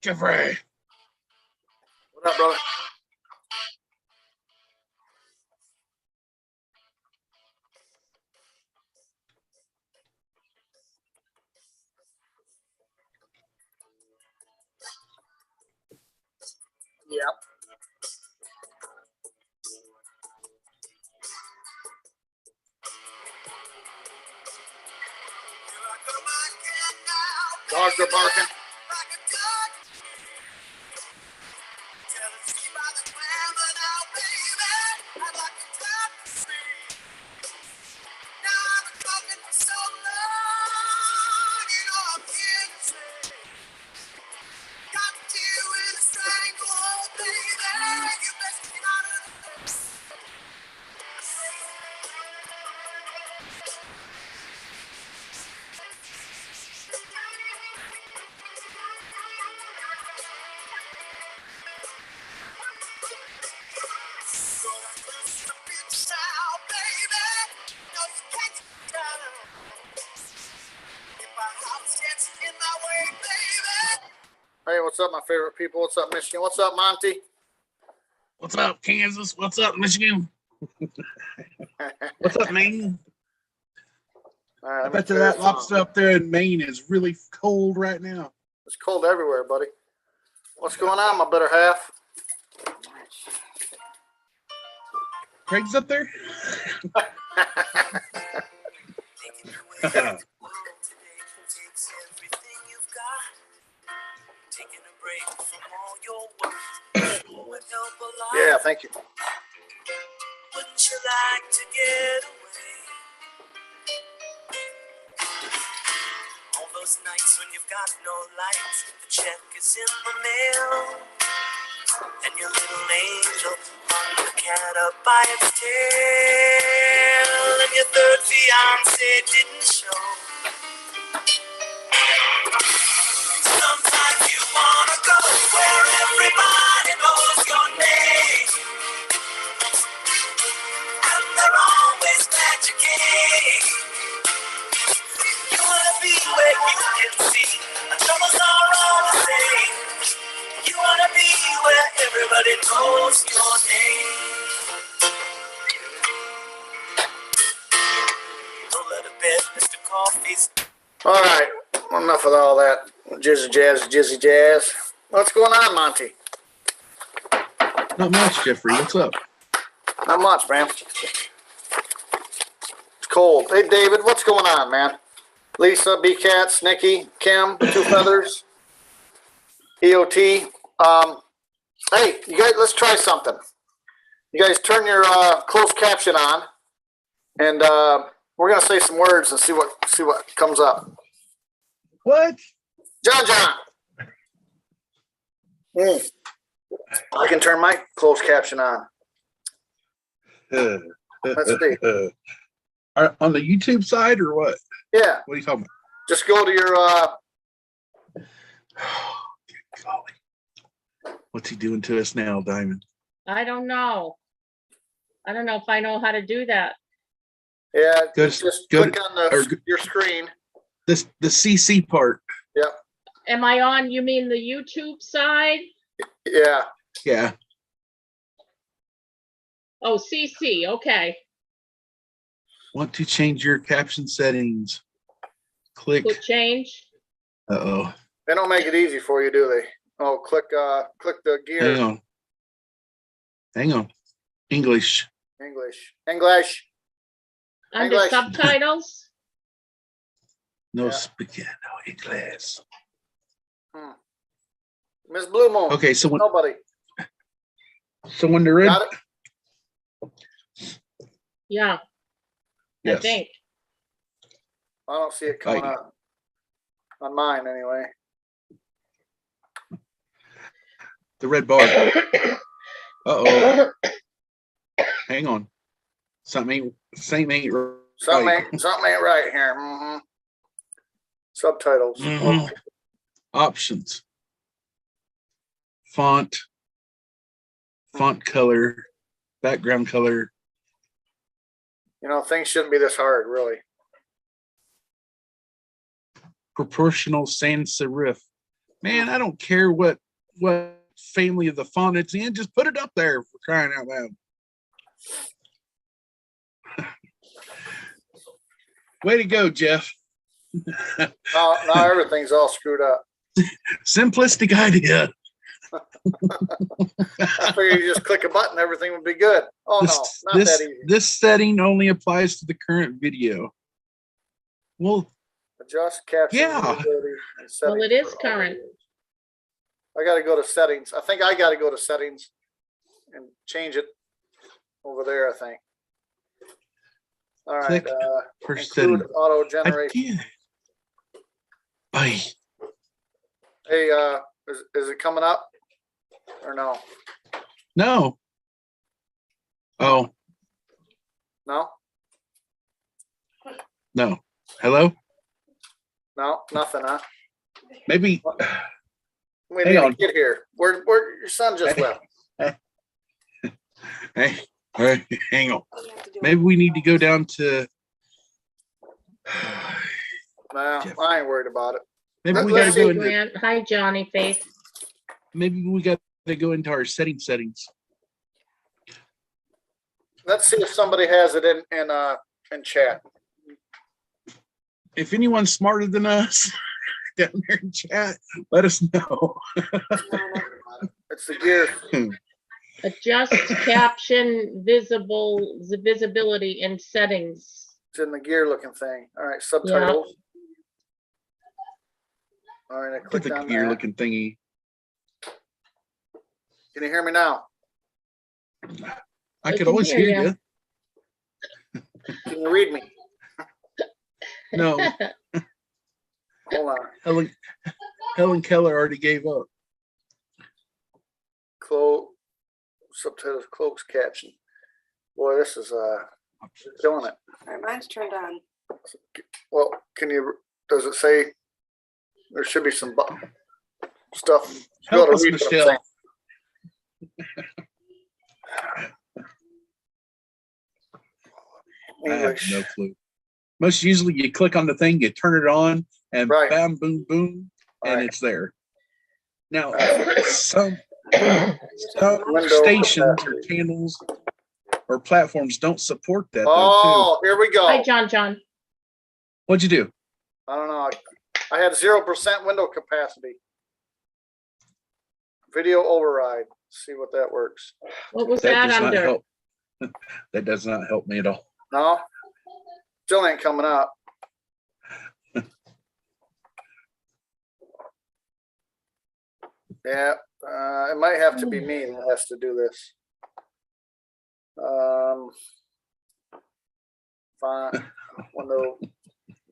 Jeffrey. What up, brother? Yep. Dogs are barking. Hey, what's up, my favorite people? What's up, Michigan? What's up, Monty? What's up, Kansas? What's up, Michigan? What's up, Maine? Right, I bet you that lobster up there in Maine is really cold right now. It's cold everywhere, buddy. What's going on, my better half? Craig's up there? Yeah, thank you. Wouldn't you like to get away? All those nights when you've got no lights, the check is in the mail, and your little angel hung the cat up by its tail, and your third fiance didn't show. Sometimes you wanna go where everybody knows your name, and they're always glad you came. You wanna be where you can see the troubles are all the same. You wanna be where everybody knows your name. Don't let a bed, Mr. Coffee's. All right, enough of all that jizzy jazz. What's going on, Monty? Not much, Jeffrey. What's up? Not much, man. It's cold. Hey, David, what's going on, man? Lisa, B-Cats, Nikki, Kim, Two Feathers, EOT. Hey, you guys, let's try something. You guys turn your closed caption on, and we're gonna say some words and see what comes up. What? John. I can turn my closed caption on. Let's see. On the YouTube side or what? Yeah. What are you talking about? Just go to your. Golly. What's he doing to us now, Diamond? I don't know. I don't know if I know how to do that. Yeah. Just click on your screen. The CC part. Yep. Am I on, you mean the YouTube side? Yeah. Yeah. Oh, CC, okay. Want to change your caption settings. Click. Click change. Uh-oh. They don't make it easy for you, do they? Oh, click the gear. Hang on. English. English. Under subtitles? No Yeah. spaghetti, no English. Miss Blue Moon. Okay, so Nobody. when they're in. Got it? Yeah, Yes. I think. I don't see it coming up. On mine, anyway. The red bar. Uh-oh. Hang on. Something ain't right. Something ain't right here. Mm-hmm. Subtitles. Mhm. Options. Font color, background color. You know, things shouldn't be this hard, really. Proportional sans serif. Man, I don't care what family of the font it's in. Just put it up there for crying out loud. Way to go, Jeff. Now everything's all screwed up. Simplistic idea. I figured you just click a button, everything would be good. Oh no, not that easy. This setting only applies to the current video. Well, Adjust caption. Yeah. visibility, and Well, settings it is for current. audio. I gotta go to settings. I think I gotta go to settings and change it over there, I think. All right, Click for include setting. auto I generation. did. Aye. Hey, is it coming up or no? No. Oh, No, no. Hello? no, nothing, huh? Maybe. We Hang need on. to get here. Where your son just Hey. left? Hey, hey, hang on. Maybe we need to go down to. Nah, Jeff. I ain't worried about it. Maybe we Let's gotta see, go into. Grant, hi, Johnny Faith. Maybe we got to go into our settings. Let's see if somebody has it in chat. If anyone's smarter than us down there in chat, let us know. It's the gear. Adjust caption visibility in settings. It's in the gear looking thing. All right, subtitles. All right, I Get clicked the on gear that. looking thingy. Can you hear me now? I I could can always hear hear ya. you. Can you read me? No, Hold on. Helen Keller already gave up. Subtitles, closed caption. Boy, this is killing it. All right, mine's turned on. Well, does it say there should be some stuff? You Help gotta us, read what I'm Michelle. saying. I have English. no clue. Most usually you click on the thing, you turn it on, and Right. bam, boom, boom, and Right. it's there. Now, Uh, some Window stations or capacity. channels or platforms don't support that though, Oh, here we go. Hi, John. too. What'd you do? I don't know. I had 0% window capacity. Video override. See what that works. What was That that does not under? help. That does not help me at all. No? Still ain't coming up. Yeah, it might have to be me that has to do this. Font, window,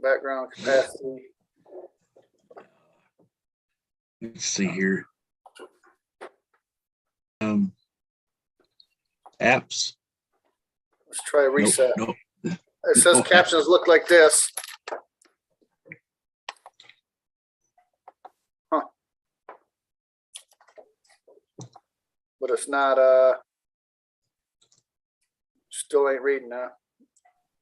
background capacity. Let's see here. Apps. Let's try reset. Nope, nope. It says captions look like this. Huh. But it's not, still ain't reading now,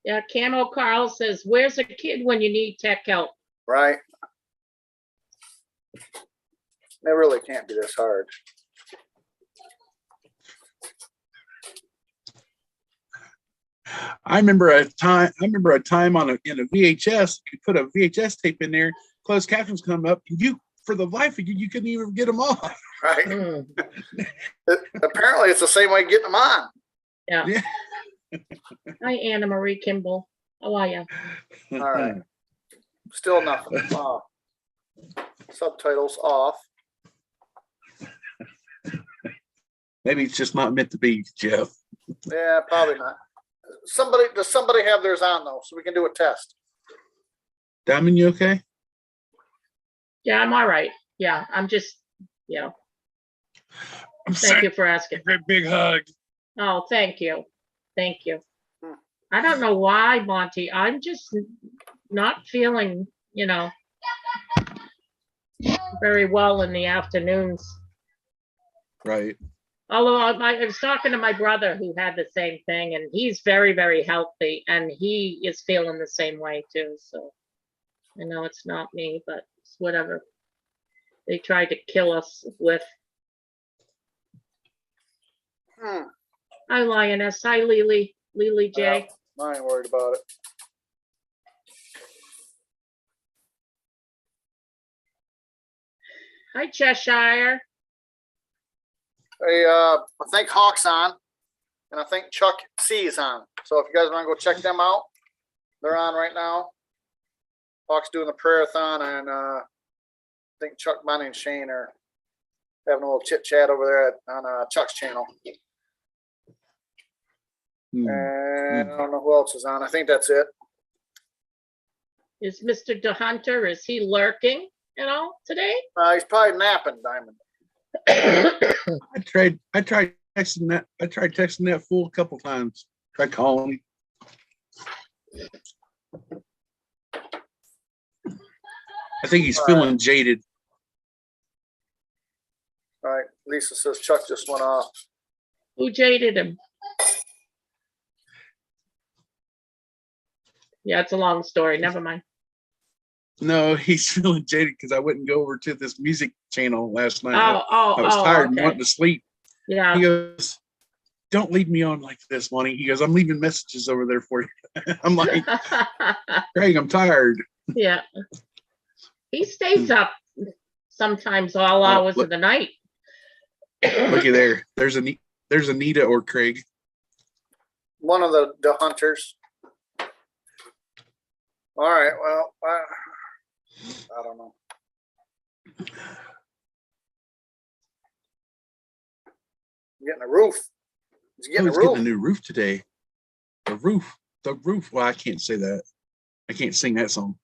Yeah, Camo Carl says, where's a kid when you need tech help? right? It really can't be this hard. I remember a time in a VHS, you put a VHS tape in there, closed captions come up, and you, for the life of you, you couldn't even get them off. Right? Hmm, Apparently, it's the same way getting them on. Yeah. Hi, Anna Marie Kimball. How are you? All right. Still nothing. Oh. Subtitles off. Maybe it's just not meant to be, Jeff. Yeah, probably not. Does somebody have theirs on though, so we can do a test? Diamond, you okay? Yeah, I'm all right. Yeah, I'm just, I'm thank you for asking. Great big hug. Oh, thank you. Thank you. Hmm. I don't know why, Monty. I'm just not feeling, very well in the afternoons. Right. Although I was talking to my brother who had the same thing, and he's very, very healthy, and he is feeling the same way too. So I know it's not me, but it's whatever. they tried to kill us with. Hi, Lioness. Hi, Lily. Lily J. I ain't worried about it. Hi, Cheshire. Hey, I think Hawk's on, and I think Chuck C is on. So if you guys want to go check them out, they're on right now. Hawk's doing the prayer-a-thon, and I think Chuck, Bonnie, and Shane are having a little chit-chat over there on Chuck's channel. And I don't know who else is on. I think that's it. Is Mr. DeHunter, is he lurking at all today? He's probably napping, Diamond. I tried texting that. I tried texting that fool a couple times. Tried calling him. I think he's feeling jaded. All right. Lisa says Chuck just went off. Who jaded him? Yeah, it's a long story. Never mind. No, he's feeling jaded because I wouldn't go over to this music channel last night. Oh, I was tired and okay. wanting to sleep. Yeah. He goes, "Don't leave me on like this, Monty." He goes, "I'm leaving messages over there for you." I'm like, "Craig, I'm tired." Yeah. He stays up sometimes all hours of the night. Looky there. There's Anita or Craig. One of the hunters. All right. Well, I don't know. Getting a roof. He's getting a He's roof. getting a new roof today. The roof. Well, I can't say that. I can't sing that song.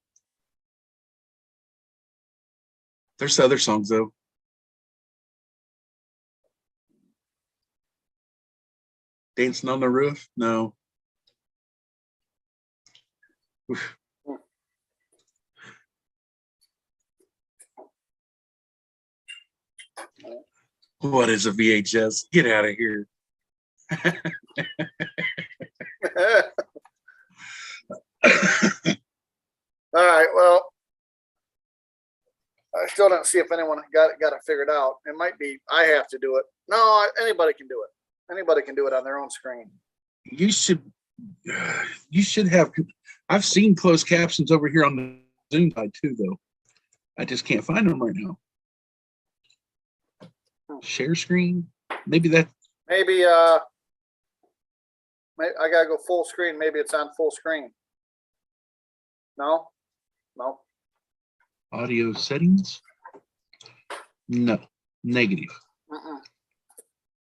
There's other songs though. Dancing on the Roof? No. Oof. What is a VHS? Get out of here. All right. Well, I still don't see if anyone got it figured out. It might be I have to do it. No, anybody can do it. Anybody can do it on their own screen. You should have. I've seen closed captions over here on the Zoom side too, though. I just can't find them right now. Share screen? Maybe that. Maybe I gotta go full screen. Maybe it's on full screen. No. Audio settings? No. Negative.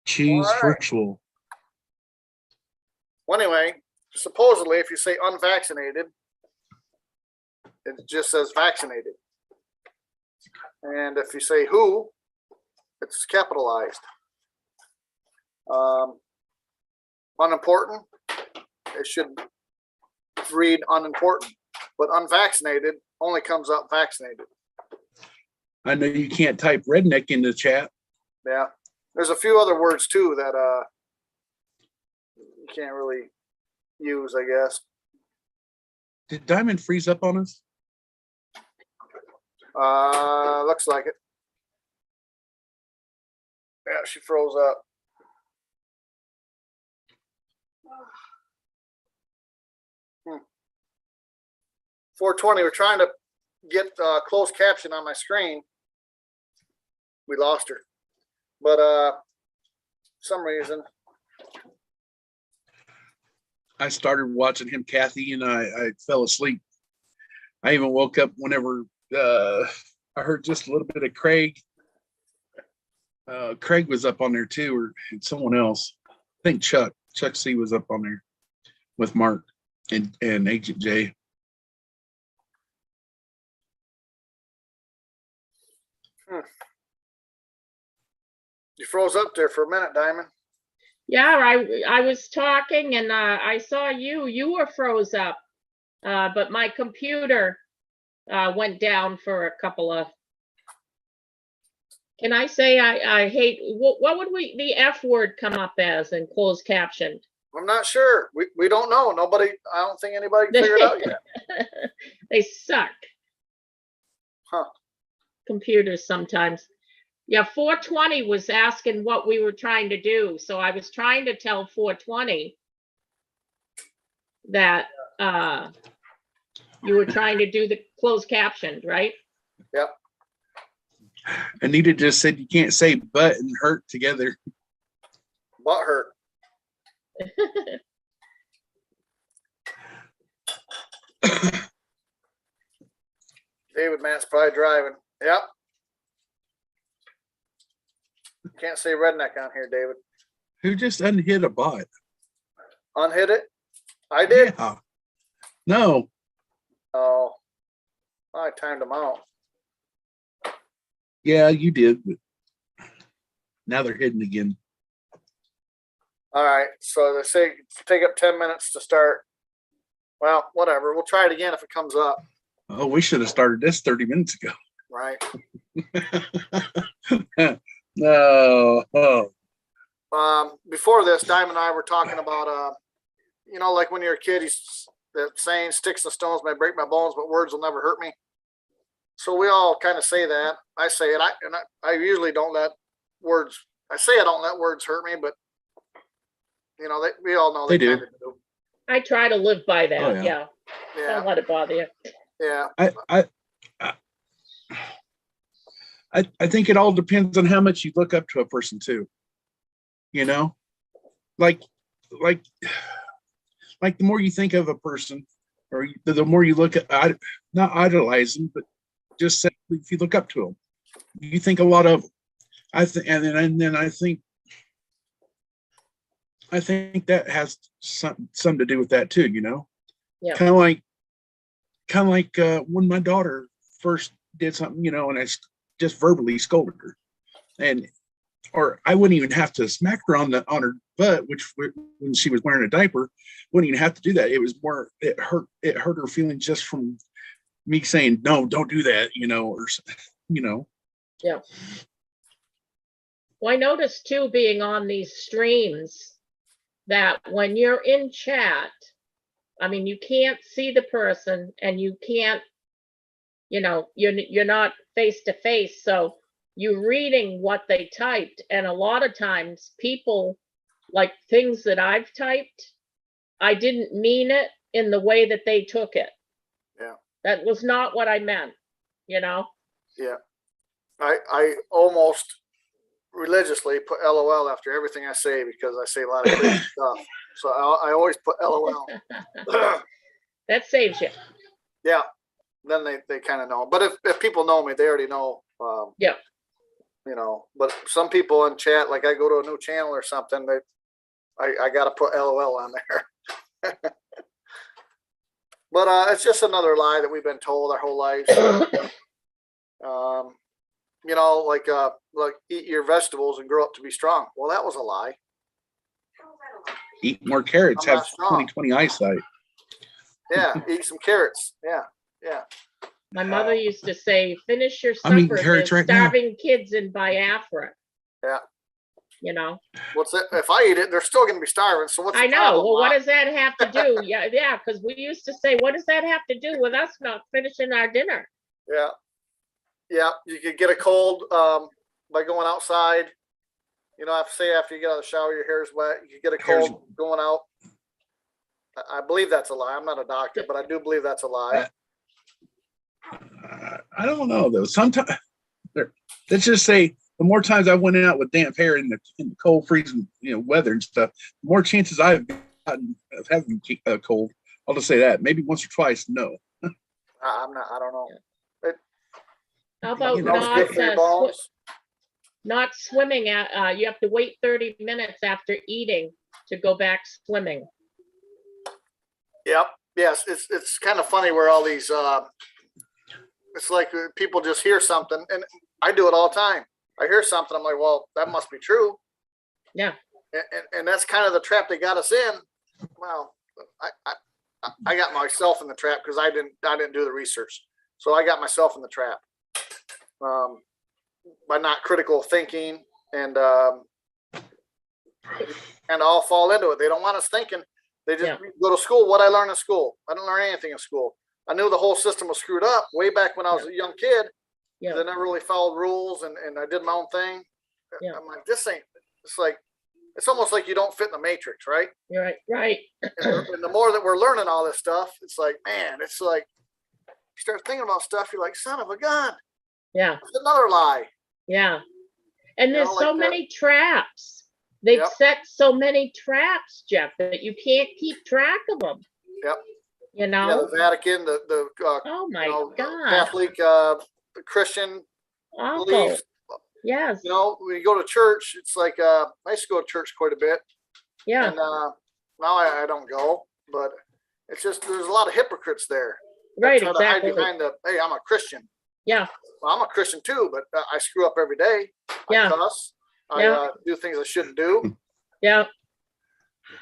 Choose All right. virtual. Well, anyway, supposedly, if you say unvaccinated, it just says vaccinated. And if you say who, it's capitalized. Unimportant, it should read unimportant. But unvaccinated only comes up vaccinated. I know you can't type redneck in the chat. Yeah. There's a few other words too that you can't really use, I guess. Did Diamond freeze up on us? Looks like it. Yeah, she froze up. 420. We're trying to get closed caption on my screen. We lost her, but for some reason. I started watching him, Kathy, and I fell asleep. I even woke up whenever I heard just a little bit of Craig. Craig was up on there too, or someone else. I think Chuck C was up on there with Mark and Agent J. You froze up there for a minute, Diamond. Yeah, I was talking and I saw you were froze up. But my computer went down for a couple of. Can I say I hate what would the F word come up as in closed captioned? I'm not sure. We don't know. Nobody. I don't think anybody can figure it out yet. They suck. Huh. computers sometimes. Yeah, 420 was asking what we were trying to do, so I was trying to tell 420 that you were trying to do the closed captioned, right? Yep. Anita just said you can't say butt and hurt together. Butt hurt. David Matt's probably driving. Yep. Can't say redneck on here, David. Who just unhit a bot? Unhit it? I did. Yeah. No. Oh, I timed them out. Yeah, you did, but now they're hidden again. All right. So they say take up 10 minutes to start. Well, whatever. We'll try it again if it comes up. Oh, we should have started this 30 minutes ago. Right. No. Oh. Before this, Diamond and I were talking about, you know, like when you're a kid, he's that saying, sticks and stones may break my bones, but words will never hurt me. So we all kind of say that. I say it. I usually don't let words, I say I don't let words hurt me, but you know, we all know They do. kind of do. I try to live by that. Oh, yeah. Yeah. Yeah. Don't let it bother you. Yeah. I think it all depends on how much you look up to a person too. You know, like the more you think of a person, or the more you look at, not idolize them, but just say if you look up to them, you think a lot of them. And then I think that has something to do with that too. You know, Yeah. kind of like when my daughter first did something, you know, and I just verbally scolded her, or I wouldn't even have to smack her on her butt, which when she was wearing a diaper, wouldn't even have to do that. It was more, it hurt her feelings just from me saying, no, don't do that, you know, or, you know. Yeah. Well, I noticed too, being on these streams, that when you're in chat, I mean, you can't see the person and you can't, you know, you're not face to face. So you're reading what they typed. And a lot of times people, like things that I've typed, I didn't mean it in the way that they took it. Yeah. That was not what I meant, you know? Yeah. I almost religiously put LOL after everything I say because I say a lot of crazy stuff. So I always put LOL. That saves you. Yeah. Then they kind of know. But if people know me, they already know. Yeah. You know, but some people in chat, like I go to a new channel or something, I got to put LOL on there. But it's just another lie that we've been told our whole lives. You know, like eat your vegetables and grow up to be strong. Well, that was a lie. Eat more carrots, I'm have not strong. 20/20 eyesight. Yeah, eat some carrots. Yeah, yeah. My mother used to say, finish your I'm eating supper. carrots There's right now. starving kids in Biafra. Yeah. You know? What's it? If I eat it, they're still going to be starving. So what's the I know. problem, Well, what Mom? does that have to do? Yeah, because we used to say, what does that have to do with us not finishing our dinner? Yeah. Yeah. You could get a cold by going outside. You know, I have to say after you get out of the shower, your hair's wet. You could get a cold going out. I believe that's a lie. I'm not a doctor, but I do believe that's a lie. I don't know though. Sometimes, let's just say, the more times I went out with damp hair in the cold, freezing, you know, weather and stuff, the more chances I've gotten of having a cold. I'll just say that. Maybe once or twice. No. I'm not. I don't know. How about You know, It's good for your bones. not swimming at, you have to wait 30 minutes after eating to go back swimming. Yep. Yes. It's kind of funny where all these, it's like people just hear something, and I do it all the time. I hear something, I'm like, well, that must be true. Yeah. And that's kind of the trap they got us in. Well, I got myself in the trap because I didn't do the research. So I got myself in the trap by not critical thinking, and I'll fall into it. They don't want us thinking. They just go to school. What I learned in school, I didn't learn anything in school. I knew the whole system was screwed up way back when I was a young kid, Yeah. I never really followed rules and I did my own thing. Yeah. I'm like, this ain't, it's like, it's almost like you don't fit in the matrix, right? You're right. Right. And the more that we're learning all this stuff, it's like, man, it's like, you start thinking about stuff, you're like, son of a gun, Yeah. it's another lie. Yeah. And You there's know, so like that. many traps. They've Yep. set so many traps, Jeff, that you can't keep track of them. Yep. You Yeah, know? the Vatican, the Oh my you know, God. Catholic, Christian Awful. beliefs. Yes. You know, when you go to church, it's like, I used to go to church quite a bit. Yeah. And now I don't go, but it's just, there's a lot of hypocrites there. that Right. try to hide Exactly. behind the, hey, I'm a Christian. Yeah. Well, I'm a Christian too, but I screw up every day. Yeah. I cuss. Yeah. I do things I shouldn't do. Yeah.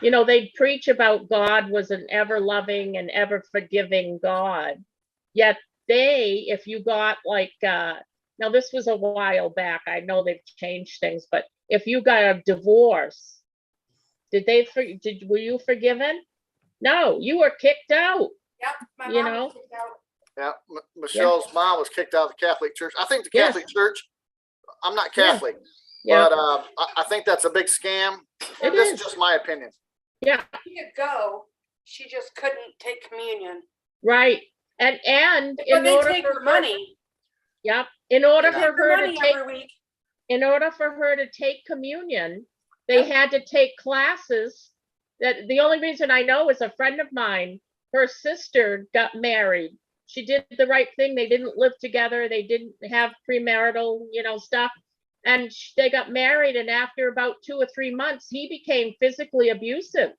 You know, they preach about God was an ever loving and ever forgiving God. Yet they, if you got like, now this was a while back, I know they've changed things, but if you got a divorce, were you forgiven? No, you were kicked out. Yep. My You mom know? was kicked out. Yeah, Michelle's mom was kicked out of the Catholic Church. I think the Yes. Catholic Church. I'm not Yeah. Catholic, Yeah. but I think that's a big scam. It This is. is just my opinion. Yeah. She could go. She just couldn't take communion. Right. And But in they order take for her money. Yep. In order Yeah. for Her her to money take every week. in order for her to take communion, they had to take classes. That the only reason I know is a friend of mine, her sister got married. She did the right thing. They didn't live together. They didn't have premarital, stuff. And they got married. And after about 2 or 3 months, he became physically abusive.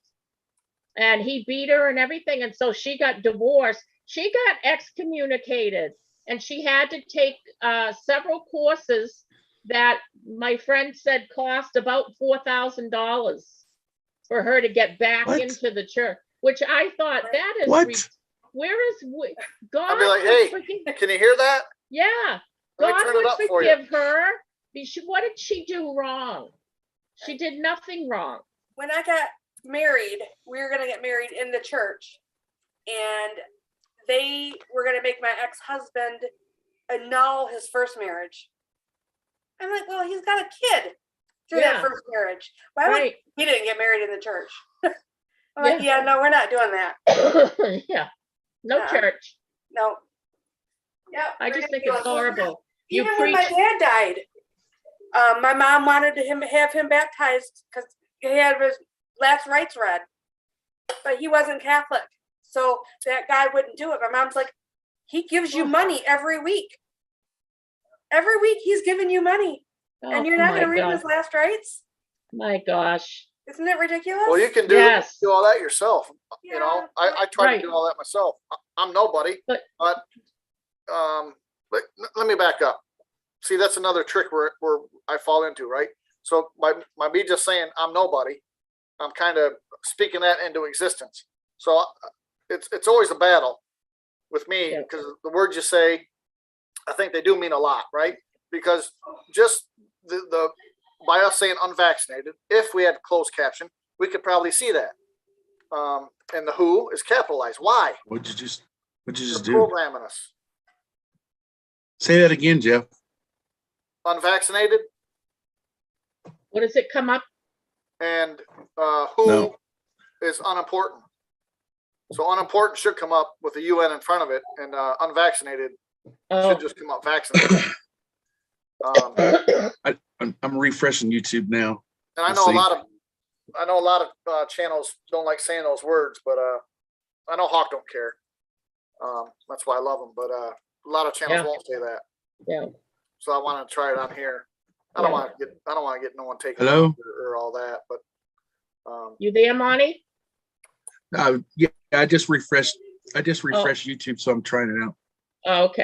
And he beat her and everything. And so she got divorced. She got excommunicated. And she had to take several courses that my friend said cost about $4,000 for her to get back What? into the church, which I thought that is What? where is God? I'd be like, would hey, forgive- can you hear that? yeah, Let me God turn it would up for you. forgive her. What did she do wrong? She did nothing wrong. When I got married, we were gonna get married in the church, and they were gonna make my ex-husband annul his first marriage. I'm like, well, he's got a kid through Yeah. that first marriage. Why would Right. he didn't get married in the church? I'm like, yeah, no, we're not doing that. Yeah. No Uh-uh. church. No. Yeah. I just think it's horrible. You Even when my preach. dad died, my mom wanted to have him baptized because he had his last rites read, but he wasn't Catholic, so that guy wouldn't do it. My mom's like, he gives you money every week. Every week he's giving you money, and you're not Oh going to my read God. his last rites. My gosh. Isn't it ridiculous? Well, you can do Yes. all that yourself. You know, Yeah. I try Right. to do all that myself. I'm nobody, But- but let me back up. See, that's another trick where I fall into, right? So by me just saying I'm nobody, I'm kind of speaking that into existence. So it's always a battle with me Yeah. because the words you say, I think they do mean a lot, right? Because just the by us saying unvaccinated, if we had closed caption, we could probably see that. And the WHO is capitalized. Why? What'd you just They're do? programming us. Say that again, Jeff. Unvaccinated What does it come up? and WHO No. is unimportant. So unimportant should come up with the UN in front of it, and unvaccinated Oh. should just come up vaccinated. I'm refreshing YouTube now. And I Let's know see. a lot of channels don't like saying those words, but I know Hawk don't care. That's why I love them. But a lot of channels Yeah. won't say that. Yeah. So I want to try it on here. I don't want to get no one taken Hello? out or all that. But You there, Monty? Yeah, I just refreshed YouTube, so I'm trying it out. Oh, okay.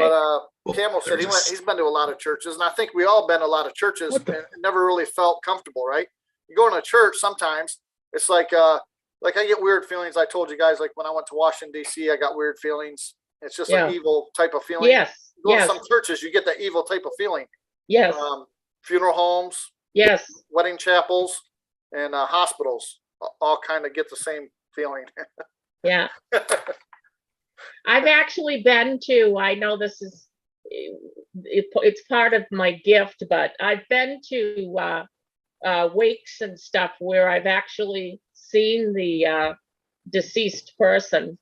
but Camel said he's been to a lot of churches, and I think we all been to a lot of churches What the- and never really felt comfortable, right? You go in a church sometimes, it's like I get weird feelings. I told you guys, like when I went to Washington D.C., I got weird feelings. It's just Yeah. an evil type of feeling. Yes. You go to Yes. some churches, you get that evil type of feeling. Yes. Funeral homes, Yes. wedding chapels, and hospitals all kind of get the same feeling. Yeah. I've actually been to, I know this is it's part of my gift, but I've been to wakes and stuff where I've actually seen the deceased person,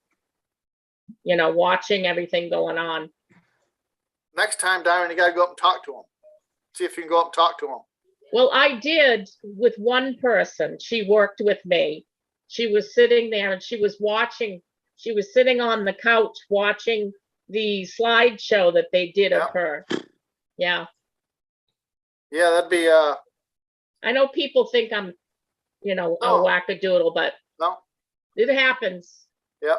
you know, watching everything going on. Next time, Diamond, you gotta go up and talk to him. See if you can go up and talk to him. Well, I did with one person. She worked with me. She was sitting there and she was sitting on the couch watching the slideshow that they did of Yeah. her. Yeah. Yeah, that'd be, I know people think I'm, you know, a No. wackadoodle, but no, it happens. yeah,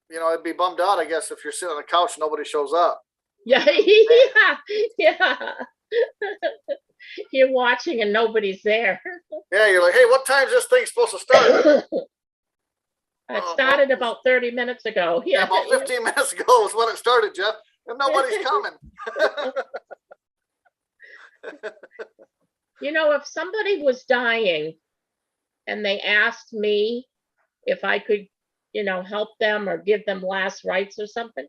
you know, I'd be bummed out, I guess, if you're sitting on the couch and nobody shows up. Yeah, yeah. You're watching and nobody's there. Yeah, you're like, hey, what time's this thing supposed to start? It started about 30 minutes ago. Yeah, Yeah. about 15 minutes ago was when it started, Jeff, and nobody's coming. You know, if somebody was dying and they asked me if I could, you know, help them or give them last rites or something,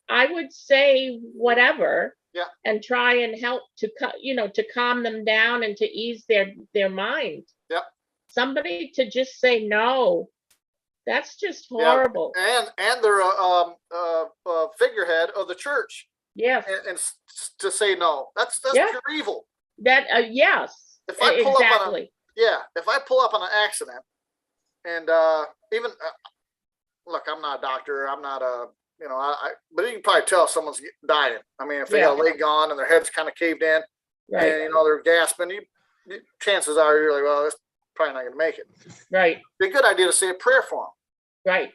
I would say whatever. Yeah. And try and help to, you know, to calm them down and to ease their mind. Yep. Somebody to just say no, that's just Yeah. horrible. And they're a figurehead of the church, Yes, and to say no, that's Yeah. pure evil. that, yes, If I pull up on a, exactly. yeah, if I pull up on an accident, and even look, I'm not a doctor, I'm not a, you know, but you can probably tell if someone's dying. I mean, if they got a leg gone and their head's kind of caved in, Right, and you know they're gasping, chances are you're like, well, it's probably not going to make it. right, Be a good idea to say a prayer for them. right.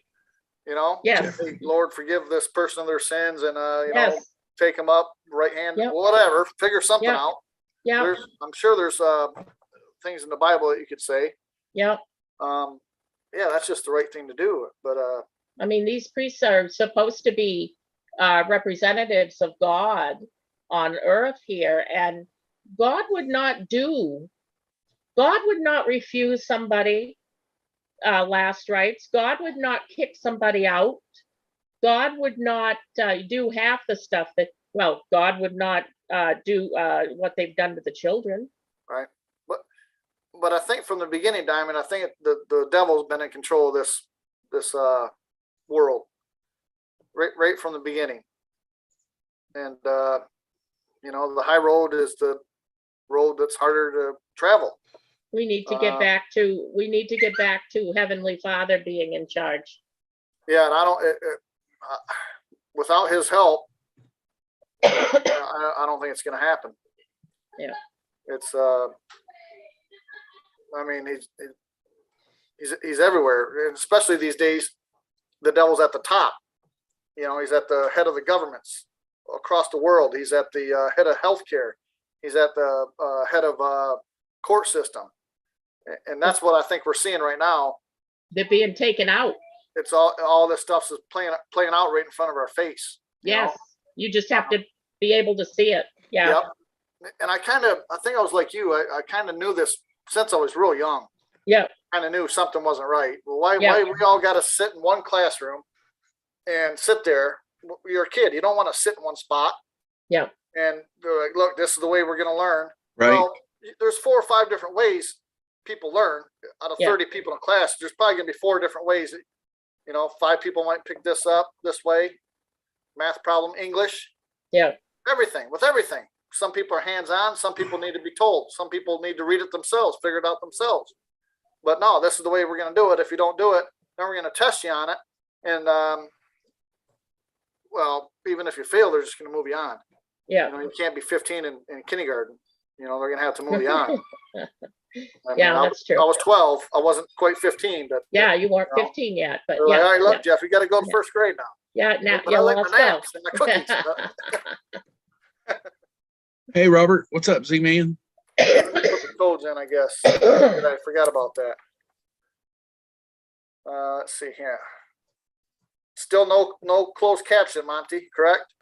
You know, Yes, Say, Lord, forgive this person of their sins, and you know, yes, take them up, right hand, Yep. whatever, figure something Yep. out. yeah, I'm sure there's things in the Bible that you could say. yeah. Yeah, that's just the right thing to do. But I mean, these priests are supposed to be representatives of God on earth here, and God would not refuse somebody last rites. God would not kick somebody out. God would not do half the stuff that, well, God would not do what they've done to the children. right, but I think from the beginning, Diamond, I think the devil's been in control of this world right from the beginning, and you know, the high road is the road that's harder to travel. We need to get back to Heavenly Father being in charge. Yeah, and I don't. Without his help, I don't think it's going to happen. Yeah. It's. I mean, he's everywhere, and especially these days, the devil's at the top. You know, he's at the head of the governments across the world. He's at the head of healthcare. He's at the head of court system, and that's what I think we're seeing right now. They're being taken out. It's all this stuff is playing out right in front of our face. Yes, you just have to be able to see it. Yeah. Yep. And I think I was like you. I kind of knew this since I was real young. Yeah. Kind of knew something wasn't right. Well, why Yeah. we all got to sit in one classroom and sit there? You're a kid. You don't want to sit in one spot. Yeah. And they're like, look, this is the way we're going to learn. Right. Well, there's 4 or 5 different ways people learn. Out of Yeah. 30 people in class, there's probably going to be 4 different ways. You know, 5 people might pick this up this way. Math problem, English. Yeah. Everything. Some people are hands-on. Some people need to be told. Some people need to read it themselves, figure it out themselves. But no, this is the way we're going to do it. If you don't do it, then we're going to test you on it. And, well, even if you fail, they're just going to move you on. Yeah. You know, you can't be 15 in kindergarten. You know, they're going to have to move you on. Yeah, that's true. I was 12. I wasn't quite 15, but Yeah, you weren't No. 15 yet, but they're yeah. like, all right, look, yeah. Jeff, you got to go to Yeah. first grade now. Yeah, now, But yeah, I like let's my go. naps and my cookies. Hey, Robert, what's up, Z-Man? Put the codes in, I guess. I forgot about that. Let's see here. Still no closed caption, Monty, correct?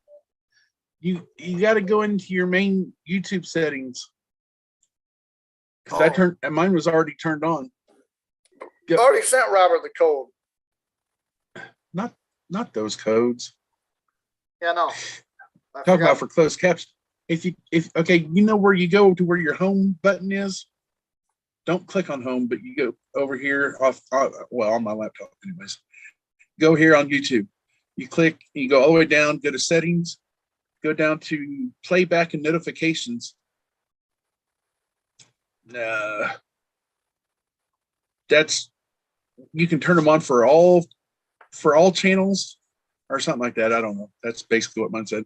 You got to go into your main YouTube settings. Because Oh. mine was already turned on. Yep. Already sent Robert the code. Not those codes. Yeah, no. I Talk forgot. about for closed caption. If okay, you know where you go to where your home button is. Don't click on home, but you go over here well, on my laptop, anyways. Go here on YouTube. You click, you go all the way down, go to settings, go down to playback and notifications. That's you can turn them on for all channels or something like that. I don't know. That's basically what mine said.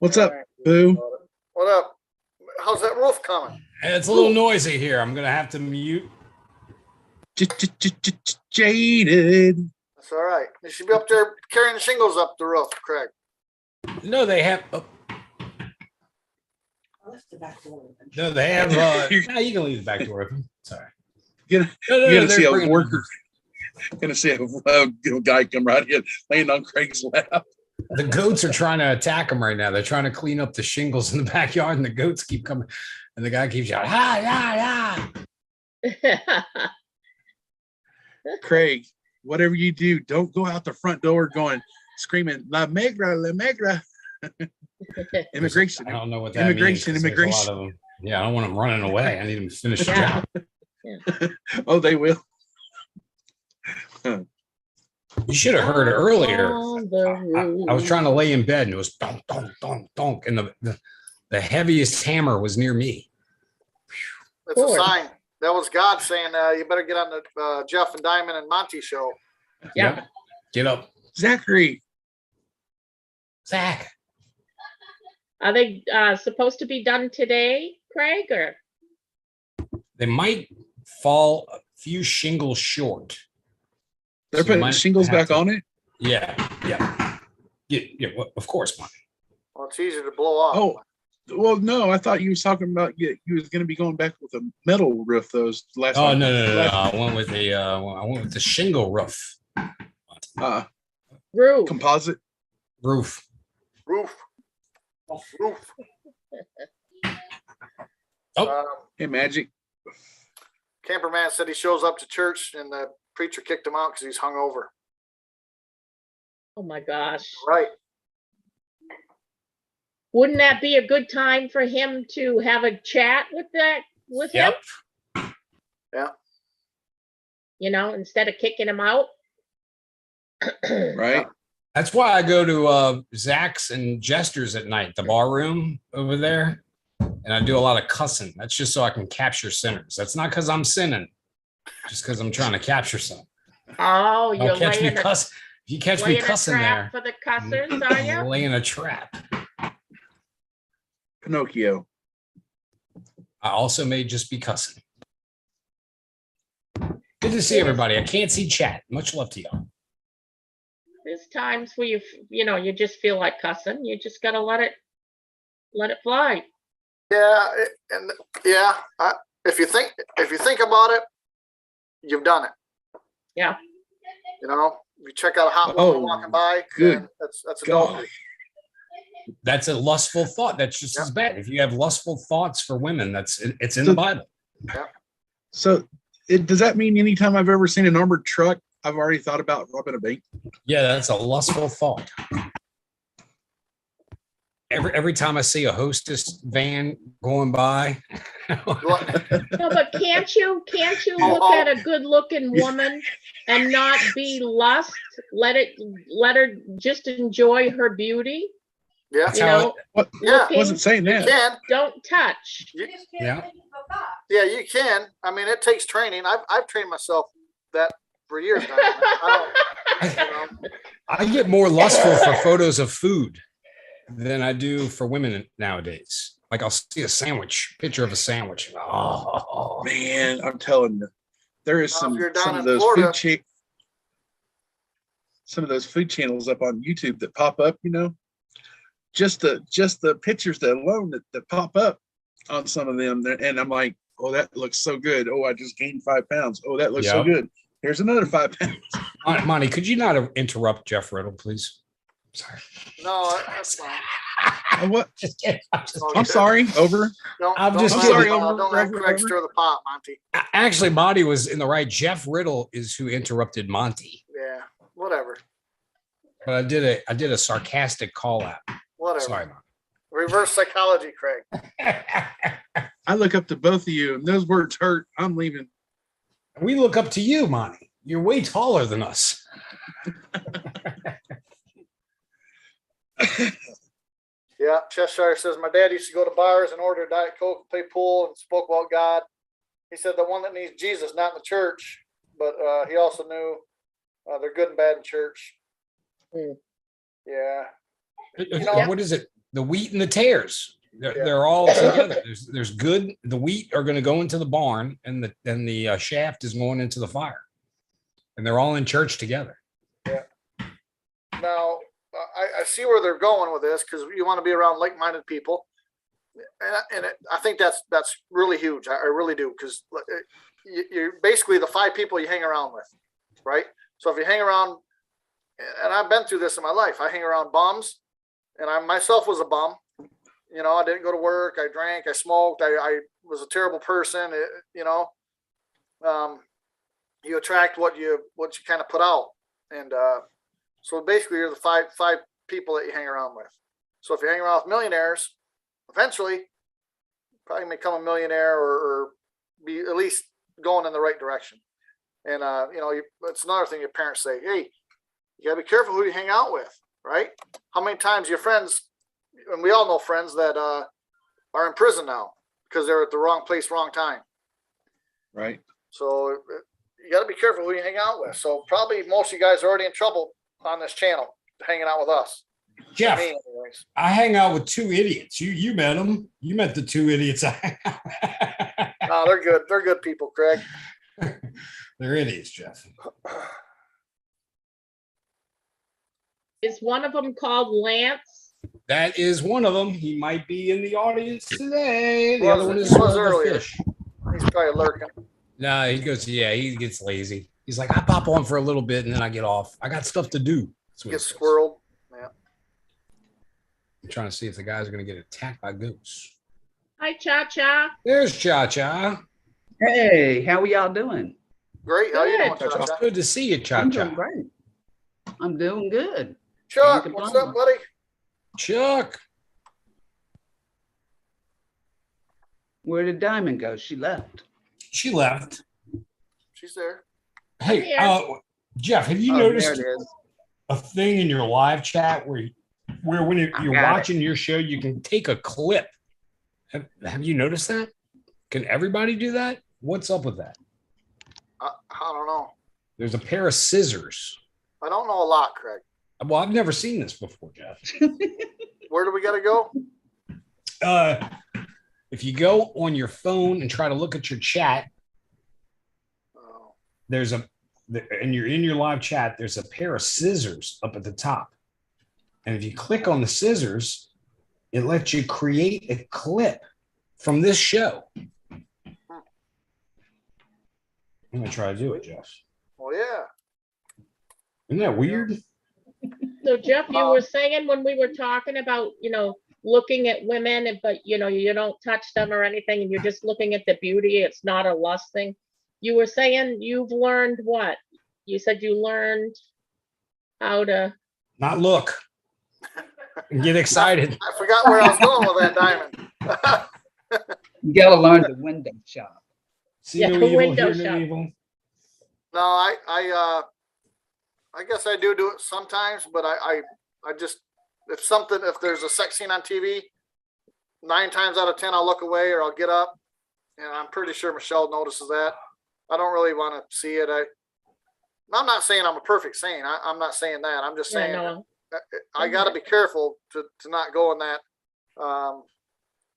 What's up, Boo? What up? How's that roof coming? It's a little noisy here. I'm gonna have to mute. Jaded. That's all right. You should be up there carrying shingles up the roof, Craig. No, they have. No, they have. No, you can leave the back door open. Sorry. You're No, gonna they're see a bringing- worker. Gonna see a guy come right in, laying on Craig's lap. The goats are trying to attack him right now. They're trying to clean up the shingles in the backyard, and the goats keep coming. And the guy keeps shouting, "Ha, yeah, yeah!" Craig, whatever you do, don't go out the front door going screaming "La Migra, La Migra." Immigration. I don't know what that Immigration, means. 'Cause there's a lot immigration. of them. Yeah, I don't want them running away. I need them to finish the Yeah. job. Oh, they will. You should have heard earlier. On the I was roof. trying to lay in bed, and it was donk, donk, donk, donk, and the heaviest hammer was near me. That's a Cool. sign. That was God saying, you better get on the Jeff and Diamond and Monty show. Yeah. Yep. Get up, Zachary. Zach. Are they supposed to be done today, Craig, or? They might fall a few shingles short. They're So you putting might shingles have back to- on it. Yeah, well, of course, Mike. Well, it's easier to blow off. Oh, well, no, I thought you was talking about you was going to be going back with a metal roof. Those last. Oh time. no! I went with the shingle roof. Roof. Composite. Roof. Roof. Oh. Hey, Magic. Camperman said he shows up to church and the preacher kicked him out because he's hungover. Oh my gosh. Right. Wouldn't that be a good time for him to have a chat with him? Yep. Yeah. You know, instead of kicking him out. Right. That's why I go to Zach's and Jester's at night, the bar room over there, and I do a lot of cussing. That's just so I can capture sinners. That's not because I'm sinning, just because I'm trying to capture some. Oh, you're Don't catch me laying a, cuss. If you catch me laying a cussing trap there, for the cussers, are you? I'm laying a trap. Pinocchio. I also may just be cussing. Good to see everybody. I can't see chat. Much love to y'all. There's times where you just feel like cussing. You just gotta let it fly. Yeah. And yeah, if you think about it, you've done it. Yeah. You know, if you check out a hot Oh, woman walking by, good then that's God. adultery. That's a lustful thought. That's just as bad. If you have lustful thoughts for women, it's in the Bible. So, does that mean anytime I've ever seen an armored truck, I've already thought about robbing a bank? Yeah, that's a lustful thought. Every time I see a hostess van going by, No, but can't you look at a good looking woman and not be lust? Let her just enjoy her beauty. Yeah. That's You how know, What? Yeah. I wasn't saying You that. can. don't touch. Yeah. Yeah, you can. I mean, it takes training. I've trained myself that for years now. I I get more lustful for photos of food than I do for women nowadays. Like I'll see a picture of a sandwich. Oh, Man, I'm telling you, there is Well, if you're down some of in those Florida- some of those food channels up on YouTube that pop up. You know, just the pictures that alone that pop up on some of them, and I'm like, oh, that looks so good. Oh, I just gained 5 pounds. Oh, that looks so Yep. good. Here's another 5 pounds. Monty, could you not interrupt Jeff Riddle, please? Sorry. no, that's fine. What? Just kidding. I'm sorry. Over. I'm Don't just let- kidding. Don't let Over. Craig stir the pot, Monty. Actually, Monty was in the right. Jeff Riddle is who interrupted Monty. Yeah, whatever. But I did a sarcastic call out. Whatever. Sorry, Reverse psychology, Craig. Monty. I look up to both of you, and those words hurt. I'm leaving. We look up to you, Monty. You're way taller than us. Yeah, Cheshire says my dad used to go to bars and order Diet Coke, play pool, and spoke about God. He said the one that needs Jesus, not in the church, but he also knew they're good and bad in church. Mm. Yeah. know- What is it? The wheat and the tares. They're, Yeah. they're all together. There's good. The wheat are going to go into the barn, and the shaft is going into the fire, and they're all in church together. Now, I see where they're going with this because you want to be around like-minded people, and I think that's really huge. I really do, because you're basically the 5 people you hang around with, right? So if you hang around, and I've been through this in my life, I hang around bums, and I myself was a bum. You know, I didn't go to work. I drank. I smoked. I was a terrible person. You attract what you kind of put out, and so basically, you're the five people that you hang around with. So if you hang around with millionaires, eventually, probably become a millionaire or be at least going in the right direction. And it's another thing your parents say. Hey, you gotta be careful who you hang out with, right? How many times your friends, and we all know friends that are in prison now because they're at the wrong place, wrong time. Right. So you got to be careful who you hang out with. So probably most of you guys are already in trouble on this channel, hanging out with us. Jeff, Me, anyways. I hang out with 2 idiots. You met them. You met the 2 idiots. I hang out with. No, they're good. They're good people, Craig. They're idiots, Jeff. Is one of them called Lance? That is one of them. He might be in the audience today. The Was- other one is he was the earlier. fish. He's probably lurking. No, he goes, yeah, he gets lazy. He's like, I pop on for a little bit and then I get off. I got stuff to do. That's what he Get says. squirreled. Yeah. I'm trying to see if the guys are going to get attacked by goats. Hi, Cha-Cha. There's Cha-Cha. Hey, how are y'all doing? Great. How you doing, Good. It's Chuck? good to see you, I'm Cha-Cha. doing great. I'm doing good. Chuck, Can't what's complain. up, buddy? Chuck. Where did Diamond go? She left. She left. She's there. Hey, here. Jeff, have you Oh, noticed there it is. a thing in your live chat where when you're got it. watching your show, you can take a clip? Have you noticed that? Can everybody do that? What's up with that? I don't know. There's a pair of scissors. I don't know a lot, Craig. Well, I've never seen this before, Jeff. Where do we got to go? If you go on your phone and try to look at your chat, Oh, and you're in your live chat, there's a pair of scissors up at the top. And if you click on the scissors, it lets you create a clip from this show. I'm gonna try to do it, Jeff. well, yeah. Isn't that weird? So Jeff, you were saying when we were talking about, looking at women, but you don't touch them or anything, and you're just looking at the beauty, it's not a lust thing. You were saying you've learned what? You said you learned how to, Not look. And get excited. I forgot where I was going with that diamond. You gotta learn the window shop. See Yeah, no evil, window hear no shop. evil. No, I guess I do it sometimes, but I just, if there's a sex scene on TV, 9 times out of 10, I'll look away or I'll get up, and I'm pretty sure Michelle notices that. I don't really want to see it. I'm not saying I'm a perfect saint. I'm not saying that. I'm just yeah, saying no, I got to be careful to not go in that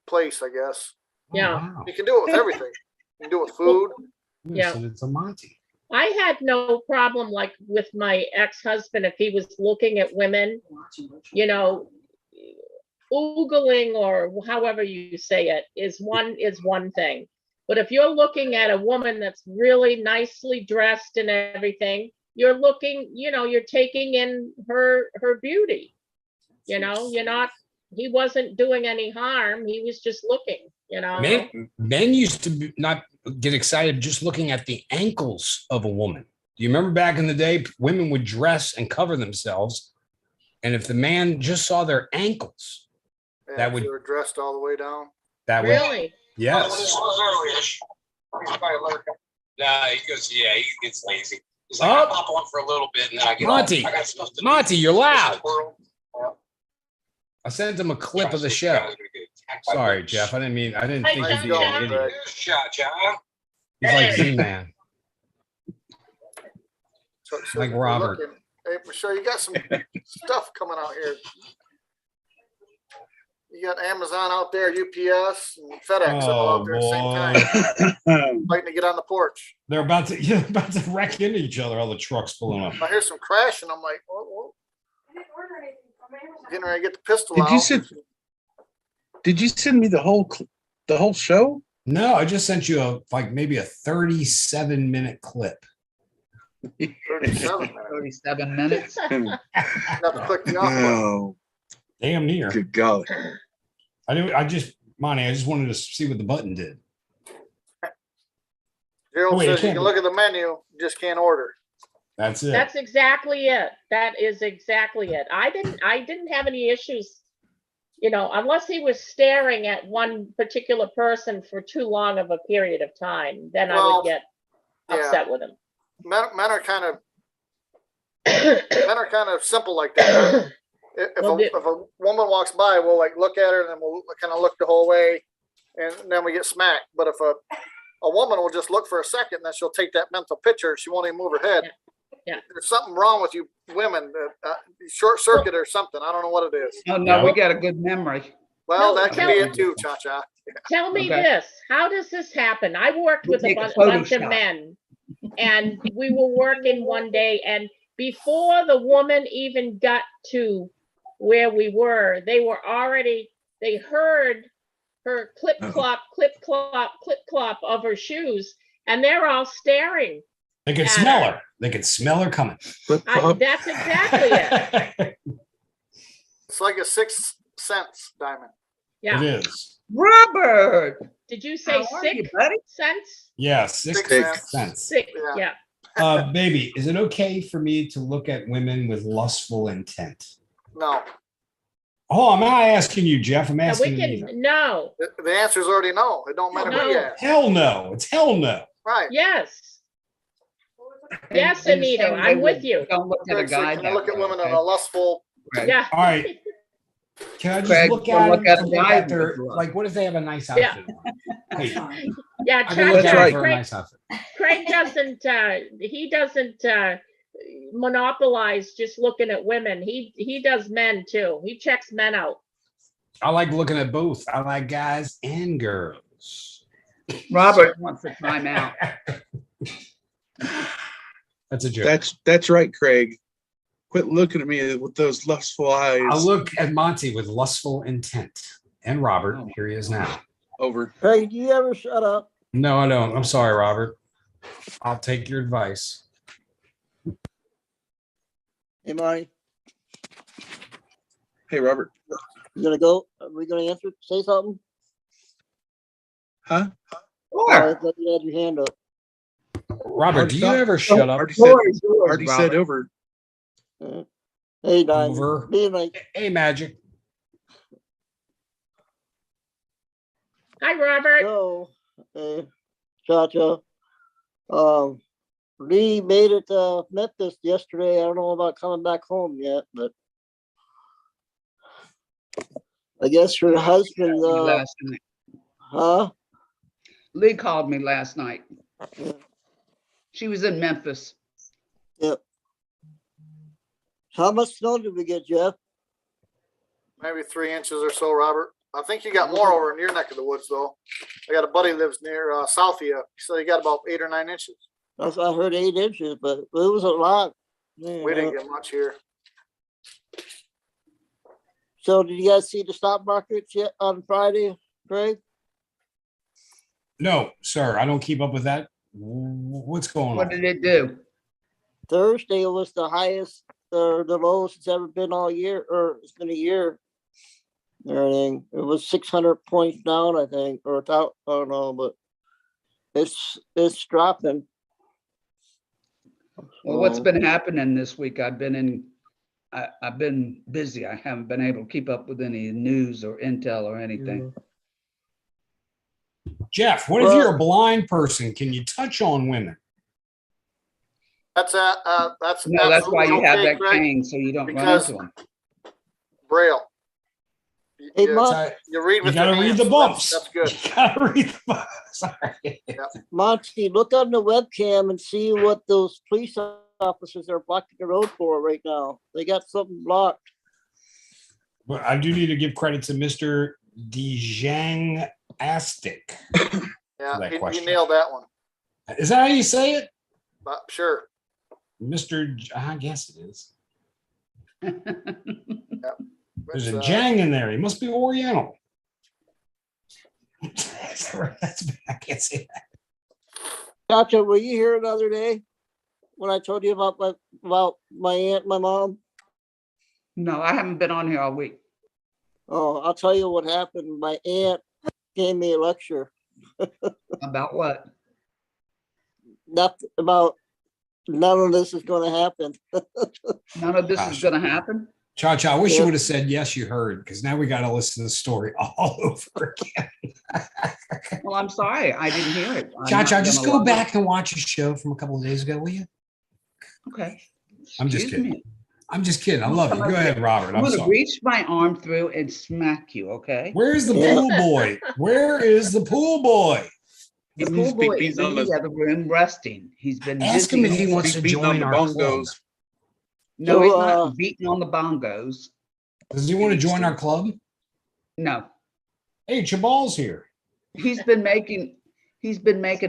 place, I guess. Yeah. Oh, wow. You can do it with everything. You can do it with food. Yeah. So it's a Monty. I had no problem like with my ex-husband if he was looking at women, oogling or however you say it is one thing. But if you're looking at a woman that's really nicely dressed and everything, you're looking, you're taking in her beauty. He wasn't doing any harm. He was just looking, Men used to not get excited just looking at the ankles of a woman. Do you remember back in the day, women would dress and cover themselves And if the man just saw their ankles, Yeah, That if would- you were dressed all the way down. that would, Really? yes. Nah, he goes, yeah, he gets lazy. He's like, I'll pop on for a little bit and then I get Monty, off. I got stuff to do. Monty, you're loud. Squirrel. I sent him a clip of the show. Sorry, Jeff. I didn't Hey, think Nice you'd be an going, idiot. Greg. Cha-cha. He's like Z-Man. So Like we're Robert. looking- Hey, Michelle, you got some stuff coming out here. You got Amazon out there, UPS, and FedEx all out there at the same time, fighting to get on the porch. They're about to wreck into each other. All the trucks pulling up. I hear some crashing. I'm like, whoa. Getting ready to get the pistol Did out. you send? Did you send me the whole show? No, I just sent you maybe a 37-minute clip. 37 minutes. 37 minutes. Got to click the off button. Oh, Damn near. good golly! Monty, I just wanted to see what the button did. Gerald Wait, it says you can't can be. look at the menu, you just can't order. That's it. That's exactly it. That is exactly it. I didn't have any issues, unless he was staring at one particular person for too long of a period of time, then I Well, would get yeah. upset with him. Men are kind of simple like that. If Well, if a woman walks by, we'll look at her and then we'll kind of look the whole way, and then we get smacked. But if a woman will just look for a second, and then she'll take that mental picture. She won't even move her head. Yeah. There's something wrong with you women. Short circuit or something. I don't know what it is. Oh, no, Yeah. we got a good memory. Well, No, that can be it too, Cha-Cha. Tell me Okay. this, how does this happen? I worked We'll with a take a bunch of Photoshop. men, and we were working one day, and before the woman even got to where we were, they heard her clip clop, clip clop, clip clop of her shoes, and they're all staring. They could at smell her. her. They could smell her coming. That's exactly it. It's like a sixth sense, Diamond. Yeah. It is. Robert, Did you say how are you, 6 buddy? cents? Yeah, Sixth sixth sense. sense. 6, Yeah. yeah. Baby, is it okay for me to look at women with lustful intent? No, Oh, I'm not asking you, Jeff. I'm Now we asking you. can, no, the answer is already no. It don't matter who you No. ask. Hell no. It's hell no. Right. yes. Yes, In the Anita, same way I'm with we you. Don't look at a Greg said, guy. can I that look at way, women in okay? a lustful? Right. Yeah. All right. Can I just Craig, look we'll at look them at and the look guy at their, with the- like, what if they have a nice Yeah. outfit on? Hey, Yeah, I can look That's at right. them for a nice outfit. Craig doesn't monopolize just looking at women. He does men too. He checks men out. I like looking at both. I like guys and girls. Robert wants to time out. That's a joke. That's right, Craig. Quit looking at me with those lustful eyes. I look at Monty with lustful intent. And Robert, here he is now. Over. Hey, do you ever shut up? No, I don't. I'm sorry, Robert. I'll take your advice. Hey, Marty, Hey, Robert. you gonna go? Are we gonna answer? Say something? Huh? I thought you had your hand up. Robert, do you ever shut up? Already Floor said, is yours, already said Robert. over. Hey, Diamond. Over. Being like, Hey, Magic. Hi, Robert. no, Cha-Cha. Lee made it to Memphis yesterday. I don't know about coming back home yet, but I guess her husband, Last night. huh? Lee called me last night. Yeah. She was in Memphis. Yep. How much snow did we get, Jeff? Maybe 3 inches or so, Robert. I think you got more over in your neck of the woods, though. I got a buddy lives near south of you. So he got about 8 or 9 inches. I heard 8 inches, but it was a lot. Yeah. We didn't get much here. So did you guys see the stock markets yet on Friday, Craig? No, sir. I don't keep up with that. What's going What on? did it do? Thursday was the highest or the lowest it's ever been all year, or it's been a year. Everything. It was 600 points down, I think, or I don't know, but it's dropping. Well, what's So, been happening this week? I've been in I've been busy. I haven't been able to keep up with any news or intel or anything. Jeff, what if you're a blind person? Can you touch on women? That's No, that's why you absolutely have okay, that Craig. cane, so you don't run because- into them. Braille. Hey, You- Mon- You read You with gotta your read hands, the so bumps. That's good. You gotta read the bumps. Sorry. Monty, look on the webcam and see what those police officers are blocking the road for right now. They got something blocked. But I do need to give credit to Mr. Dejang Astic. Yeah, that he question. nailed that one. Is that how you say it? But sure. I guess it is. There's It's, a Jang in there. He must be Oriental. I can't say that. Gotcha, were you here the other day when I told you about my aunt, and my mom? No, I haven't been on here all week. Oh, I'll tell you what happened. My aunt gave me a lecture. About what? Nothing about none of this is gonna happen. None of this Gosh. is gonna happen? Cha-Cha, I wish you Yeah. would have said, yes, you heard, because now we got to listen to the story all over again. Well, I'm sorry, I didn't hear it. I'm Cha-Cha, not just gonna go lie. back and watch a show from a couple of days ago, will you? Okay. I'm just Excuse kidding. me. I'm just kidding. I love you. Go ahead, Robert. I'm I'm gonna sorry. reach my arm through and smack you, okay? Where's the Yeah. pool boy? Where is the pool boy? The He pool needs to be boy is beating in on the the- other room resting. He's been Ask him if busy. he wants to beating on join the our club. bongos. No, So, he's not beating on the bongos. Does he want to join our club? No, Hey, Chabal's here. he's been making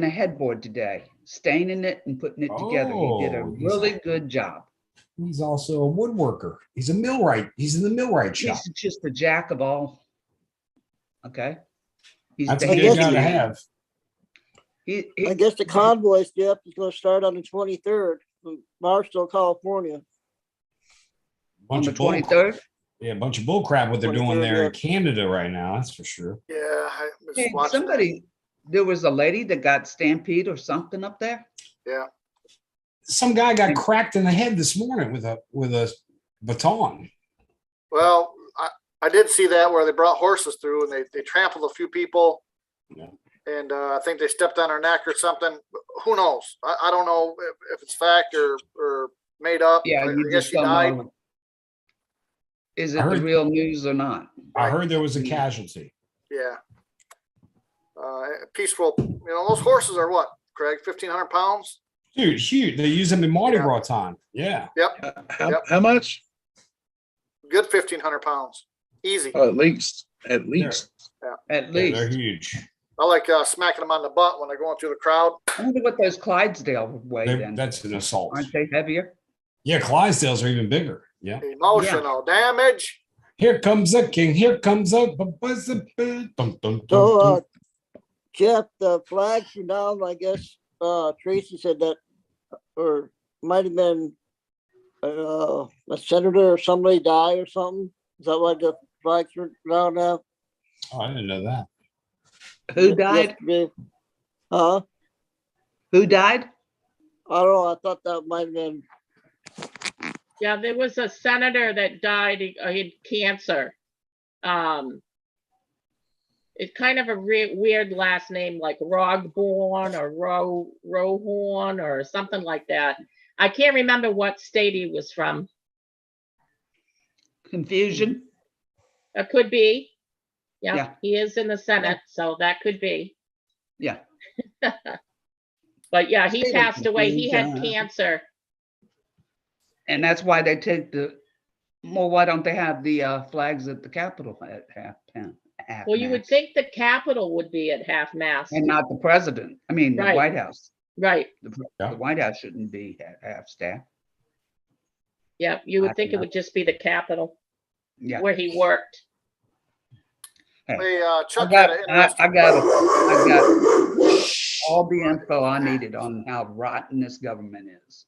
a headboard today, staining it and putting it together. He did a Oh, he's really a- good job. He's also a woodworker. He's a millwright. He's in the millwright shop. He's just a jack of all. Okay. He's That's a the good guess guy handyman. to have. I guess the convoys, Jeff, is gonna start on the 23rd from Barstow, California. On Bunch the of bull, 23rd. yeah, a bunch of bull crap what they're doing 23rd, there yeah. in Canada right now. That's for sure. Yeah, I was Hey, watching that. somebody, there was a lady that got stampede or something up there. Yeah. Some guy got cracked in the head this morning with a baton. Well, I did see that where they brought horses through and they trampled a few people. Yeah. And I think they stepped on her neck or something. Who knows? I don't know if it's fact or made up. Yeah, I you guess just she don't died. know. Is I it the heard- real news or not? I heard there was a casualty. Yeah. Peaceful. You know, those horses are what, Craig? 1,500 pounds? Dude, huge. They use them in Mardi Yeah. Gras time. Yeah. How much? Good 1,500 pounds. Easy. Oh, at least. At least. At Yeah, they're least. huge. I like smacking them on the butt when they're going through the crowd. I wonder what those Clydesdale weigh then. That's an assault. Aren't they heavier? Yeah, Clydesdales are even bigger. Yeah. Emotional damage. Here comes the king. Here comes the. So, Jeff, the flags are down, I guess, Tracy said that, or might have been a senator or somebody died or something. Is that why the flags are down now? Oh, I didn't know that. Who died? Yesterday. Huh? Who died? I don't know, I thought that might have been, Yeah, there was a senator that died, he had cancer. It's kind of a weird last name, like Rogborn or Rohorn or something like that. I can't remember what state he was from. Confusion? It could be. Yeah. Yeah, he is in the Senate, so that could be. Yeah. But yeah, he State of passed away. He had confusion. cancer. And that's why they take well, why don't they have the flags at the Capitol at half Well, you would mast? think the Capitol would be at half mast. And not the president. I mean, the Right. White House. Right. Yeah. The White House shouldn't be at half staff. Yeah, you I would think it know. would just be the Capitol Yeah. where he worked. Hey, I Chuck got, had an I interesting. got all the info I needed on how rotten this government is.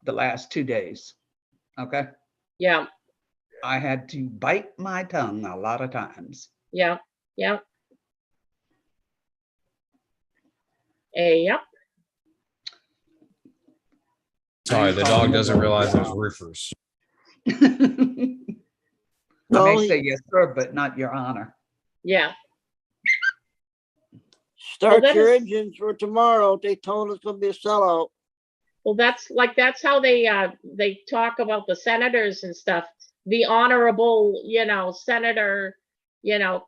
The last 2 days. Okay. Yeah, I had to bite my tongue a lot of times. yeah, yeah. Yep. Sorry, the dog doesn't realize those roofers. I No, may say yes, sir, but not your honor. Yeah. start that your is- engines for tomorrow. Daytona's gonna be a sellout. Well, that's how they talk about the senators and stuff. The honorable, Senator,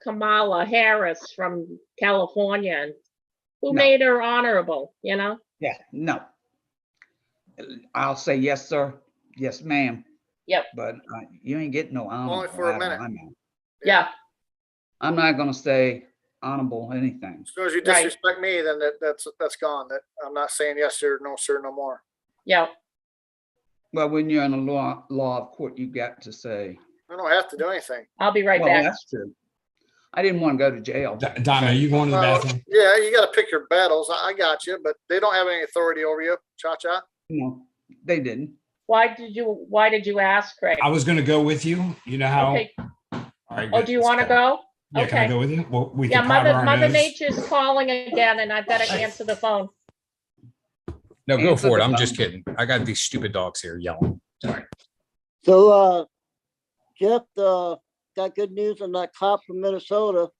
Kamala Harris from California. And who No. made her honorable, Yeah, no. I'll say yes, sir. Yes, ma'am. Yep. But you ain't getting no honorable. Only for a out of minute. my mouth. Yeah. I'm not gonna say honorable anything. As soon as you Right. disrespect me, then that's gone. That I'm not saying yes, sir, no more. Yeah. Well, when you're in a law of court, you got to say, I don't have to do anything. I'll be right well, back. that's true. I didn't want to go to jail. Donna, are you going to the bathroom? Yeah, you got to pick your battles. I got you, but they don't have any authority over you, Cha-Cha. No, they didn't. Why did you ask, Craig? I was going to go with you. You know how? Okay. All right, Oh, good. do you Let's want to go? Yeah, can I Okay. go with you? Well, we Yeah, can powder our Mother nose. Nature's calling again and I better answer the phone. No, go Answer for it. the I'm just phone. kidding. I got these stupid dogs here yelling. Sorry. So, Jeff, got good news on that cop from Minnesota.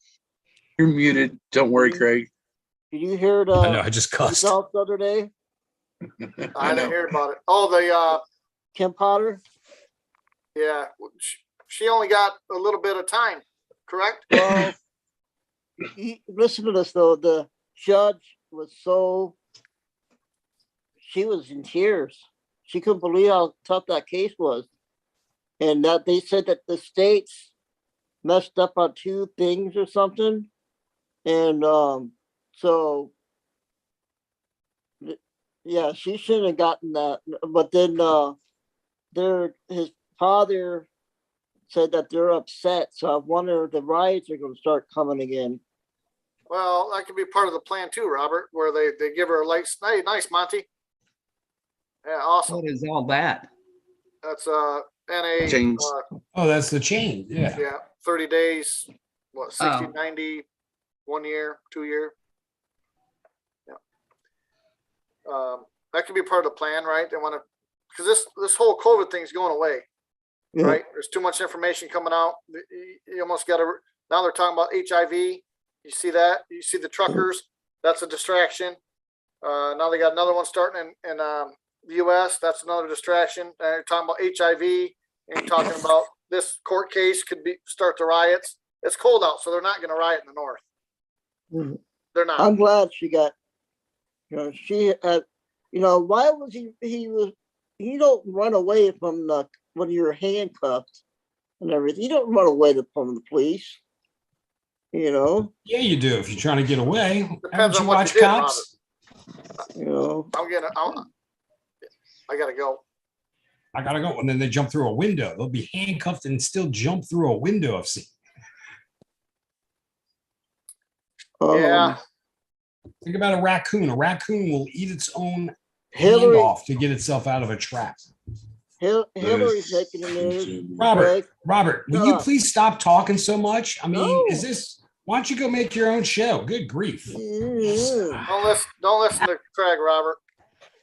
You're muted. Don't worry, Craig. Did you hear the I know. I just cussed. results the other day? I didn't know. hear about it. Oh, Kim Potter? yeah, she only got a little bit of time, correct? Well, listen to this though. The judge was she was in tears. She couldn't believe how tough that case was. And that they said that the states messed up on 2 things or something. And so yeah, she shouldn't have gotten that. But then his father said that they're upset. So I wonder if the riots are gonna start coming again. Well, that could be part of the plan too, Robert, where they give her a light. Hey, nice, Monty. Yeah, awesome. What is all that? That's NA. James. Oh, that's the chain. Yeah. Yeah, 30 days, what, 60, Oh. 90, 1 year, 2 year. Yeah. That could be part of the plan, right? They want to, because this whole COVID thing's going away, Yeah. right? There's too much information coming out. You almost got to, now they're talking about HIV. You see that? You see the truckers, that's a distraction. Now they got another one starting in the US, that's another distraction. They're talking about HIV, and you're talking about this court case could start the riots. It's cold out, so they're not going to riot in the north. Mhm. They're not. I'm glad she got, she had, why was he don't run away from when you're handcuffed and everything. You don't run away from the police, Yeah, you do. If you're trying to get away. Depends Haven't on you what watched you did, Cops? I gotta go. I gotta go. And then they jump through a window. They'll be handcuffed and still jump through a window. I've seen. Yeah. Think about a raccoon. A raccoon will eat its own hand Hillary, off to get itself out of a trap. Hillary's making the news. Robert, Craig. will you Shut up. please stop talking so much? I mean, No. is this? Why don't you go make your own show? Good grief! Yeah. Don't listen to Craig, Robert.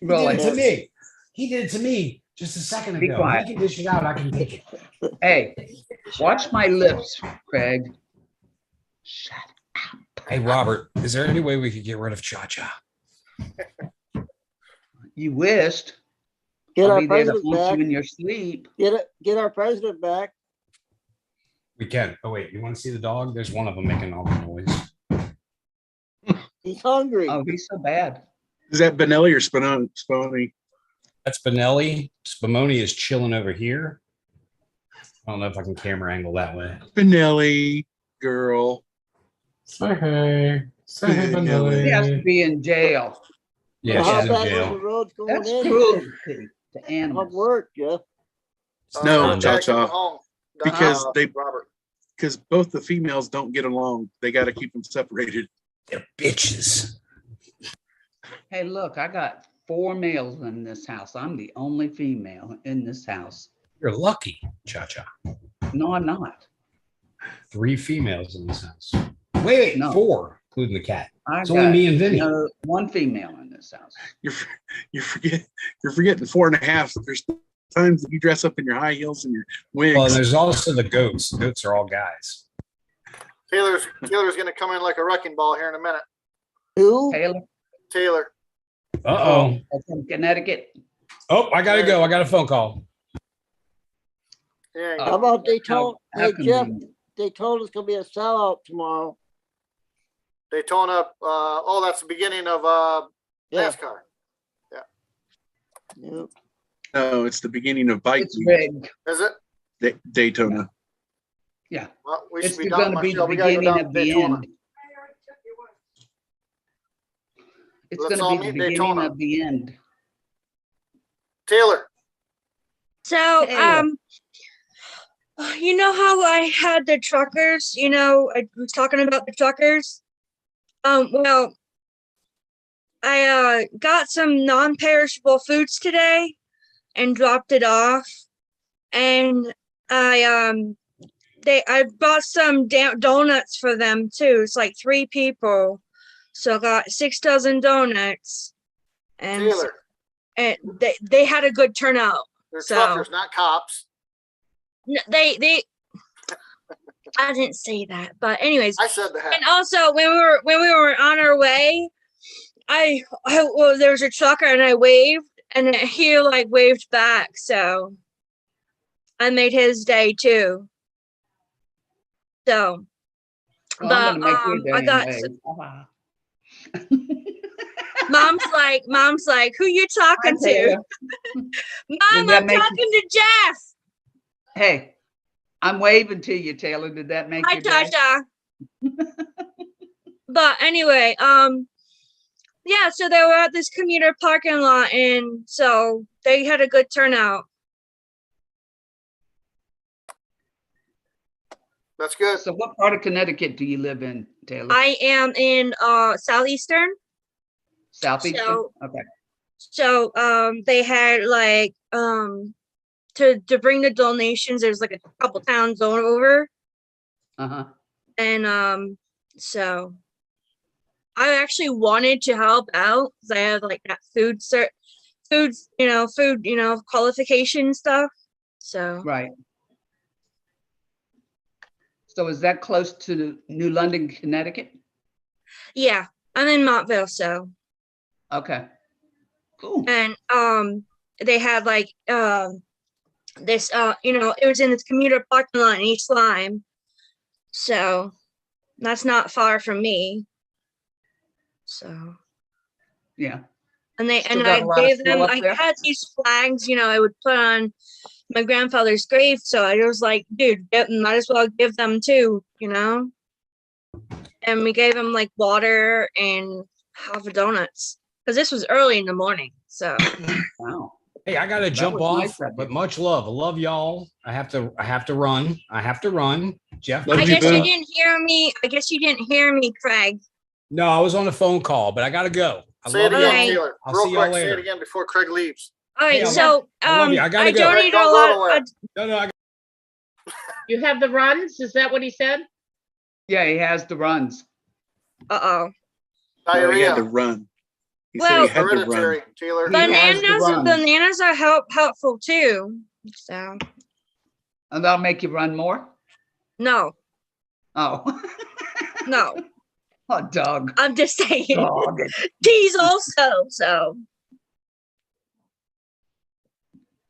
He did it Really? to me. He did it to me just a second Be ago. quiet. He can dish it out. I can take it. Hey, watch my lips, Craig. Shut Hey, Robert, is there any way we could get rid of Cha-Cha? You wished. Get I'll our be there to president punch back. you in your sleep. Get our president back. We can. Oh, wait. You want to see the dog? There's one of them making all the noise. He's hungry. Oh, he's so bad. Is that Benelli or Spinoni? That's Benelli. Spumoni is chilling over here. I don't know if I can camera angle that way. Benelli, girl. Say hey. Say hey, He has to Benelli. be in jail. Yeah, How she's in bad was the jail. roads going That's in? cruelty to Hard animals. work, Jeff. No, Don, Jack, Cha-Cha. come home. Because they- Robert. Because both the females don't get along. They got to keep them separated. They're bitches. Hey, look, I got 4 males in this house. I'm the only female in this house. You're lucky, Cha-Cha. No, I'm not. 3 females in this house. Wait, No. 4, including the cat. I It's only got me and Vinny. 1 female in this house. You're forgetting 4.5. There's times that you dress up in your high heels and your Well, and wigs. there's also the goats. Goats are all guys. Taylor's gonna come in like a wrecking ball here in a minute. Who? Taylor, Taylor. Uh-oh. from Connecticut. Oh, I gotta go. I got a phone call. Yeah. How about they told, How hey Jeff, convenient. they told us gonna be a sellout tomorrow. Daytona. Oh, that's the beginning of Yeah, NASCAR. yeah. No, it's the beginning of bike It's week, rigged. Is it? Daytona. Yeah, Well, we it's should be down. gonna be the Michelle, we gotta go beginning down to of the Daytona. end. It's Let's gonna all be the meet beginning Daytona. of the end. Taylor. So, Taylor. you know how I had the truckers, you know, I was talking about the truckers. Well, I got some non-perishable foods today and dropped it off. And I bought some donuts for them too. It's like 3 people. So I got 6 dozen donuts. And Taylor. and they had a good turnout. They're So- truckers, not cops. They I didn't say that, but anyways, I said that. and also when we were on our way, well, there was a trucker and I waved and he like waved back, so I made his day too. So, Well, I'm but gonna make your day I got anyway. mom's like, who you talking Hi, to? Taylor. Mom, Does that I'm make you- talking to Jeff. Hey, I'm waving to you, Taylor. Did that make Hi, your day? Tasha. But anyway, yeah, so they were at this commuter parking lot, and so they had a good turnout. That's good. So what part of Connecticut do you live in, Taylor? I am in Southeastern. Southeastern? so- Okay. So they had like to bring the donations, there's like a couple towns over, Uh-huh. and so I actually wanted to help out because I have like that food qualification stuff. So Right. So is that close to New London, Connecticut? yeah, I'm in Montville, so. Okay. Cool. And they had like this it was in this commuter parking lot in East Lyme, so that's not far from me. So Yeah. and Still I got a lot of gave snow them, up I there? had these flags, I would put on my grandfather's grave, so I was like, dude, might as well give them too, and we gave them like water and half a donuts because this was early in the morning, so. Wow. Hey, I gotta jump was off, nice of you. but much love. I love y'all. I have to run. Jeff. Love I you, guess you boo. didn't hear me. Craig. No, I was on a phone call, but I gotta go. I Say it love again, Okay. y'all. Taylor. I'll Real see y'all quick, say later. it again before Craig leaves. All right, Hey, I so love you. I gotta I go. donated Don't a go lot. nowhere. No, I You have the runs? Is that what he said? Yeah, he has the runs. Oh. No, he had to Diarrhea. run. He Well- said he had to run. Hereditary, Taylor. He has the runs. Bananas are helpful too. So And that'll make you run more? no, Oh. no. Oh, dog. I'm just saying. Dog. These also. So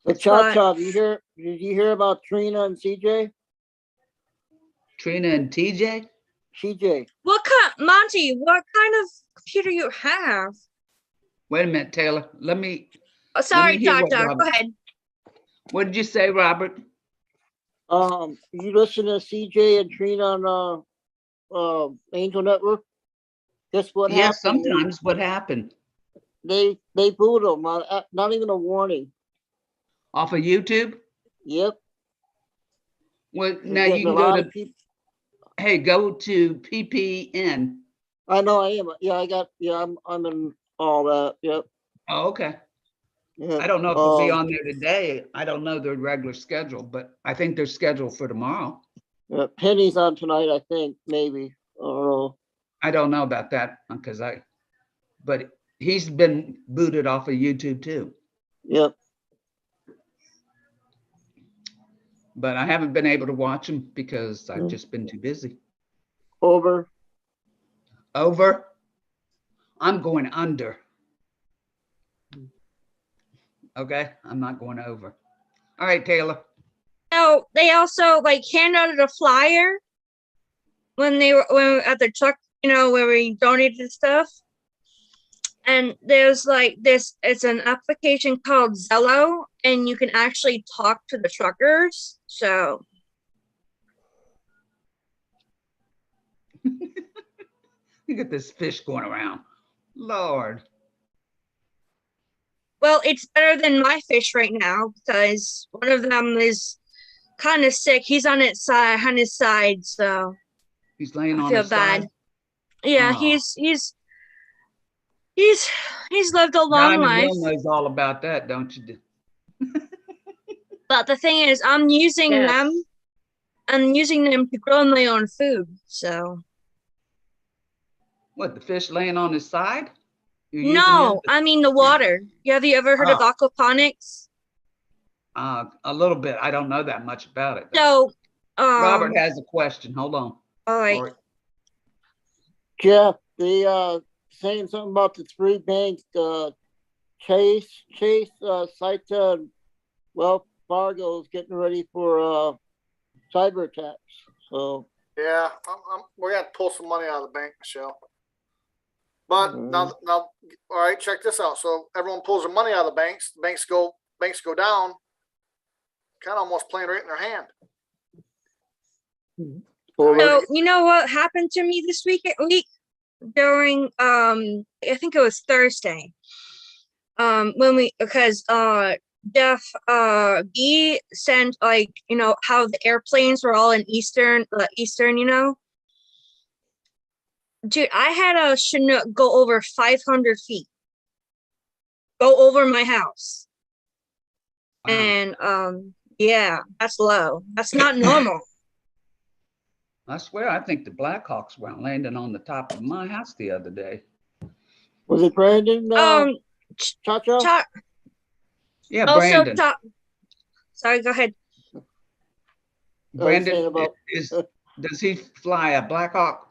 So Cha-Cha, did you hear about Trina and CJ? Trina and TJ? CJ, Monty, what kind of computer you have? Wait a minute, Taylor. Oh, sorry, hear what Tata. Robert- Go ahead. What did you say, Robert? you listen to CJ and Trina on Angel Network? Guess what Yes, happened? sometimes. What happened? They booed them, not even a warning. Off of YouTube? Yep. Well, they're now you getting can a go lot to, of peop- go to PPN. I know I am. Yeah, I'm in all that. Yep. Oh, okay. Yeah. I don't know if it'll be on there today. I don't know their regular schedule, but I think they're scheduled for tomorrow. Penny's on tonight, I think, maybe. I don't know. I don't know about that but he's been booted off of YouTube too. Yep. but I haven't been able to watch them because I've just been too busy. Over. Over. I'm going under. Okay, I'm not going over. All right, Taylor. No, they also like hand out a flyer when when at the truck, where we donated stuff. And there's like this, it's an application called Zello, and you can actually talk to the truckers. So Look at this fish going around. Lord. well, it's better than my fish right now because one of them is kind of sick. He's on his side, so He's laying I on feel his bad. side. Yeah, Oh. he's lived a long Diamond life. Will knows all about that, don't you? But the thing is, I'm using Yes. them. I'm using them to grow my own food. So What, the fish laying on his side? You're using no, him I mean the water. Have you ever heard of Oh. aquaponics? a little bit. I don't know that much about it, though. So, Robert has a question. Hold on. all right. Or- Jeff, the saying something about the three banks, Chase, Cita, and Wells Fargo is getting ready for cyber attacks. So Yeah, we're gonna pull some money out of the bank, Michelle. But now, all right, check this out. So everyone pulls their money out of the banks go down. Kind of almost playing right in their hand. So you know what happened to me this week during I think it was Thursday. Because Jeff B sent like how the airplanes were all in eastern, Dude, I had a Chinook go over 500 feet, go over my house. Wow. And yeah, that's low. That's not normal. I swear, I think the Blackhawks were landing on the top of my house the other day. was it Brandon? Chacha? Yeah, Also, Brandon. sorry, go ahead. Brandon, about- does he fly a Blackhawk?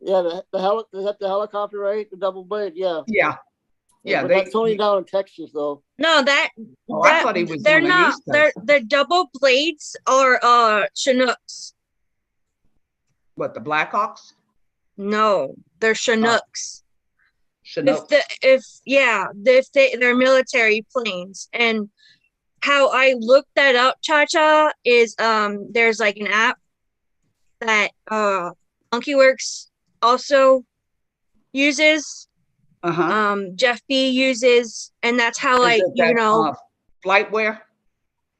Yeah, is that the helicopter, right? The double blade, yeah. Yeah. Yeah, but that's only down in Texas, though. No, I thought he was they're on the not. East Coast. The double blades are Chinooks. What, the Blackhawks? No, they're Chinooks. Chinook. They're military planes. And how I looked that up, Chacha, is there's like an app that MonkeyWorks also uses. Jeff B uses, and that's how Is it that, Flightware?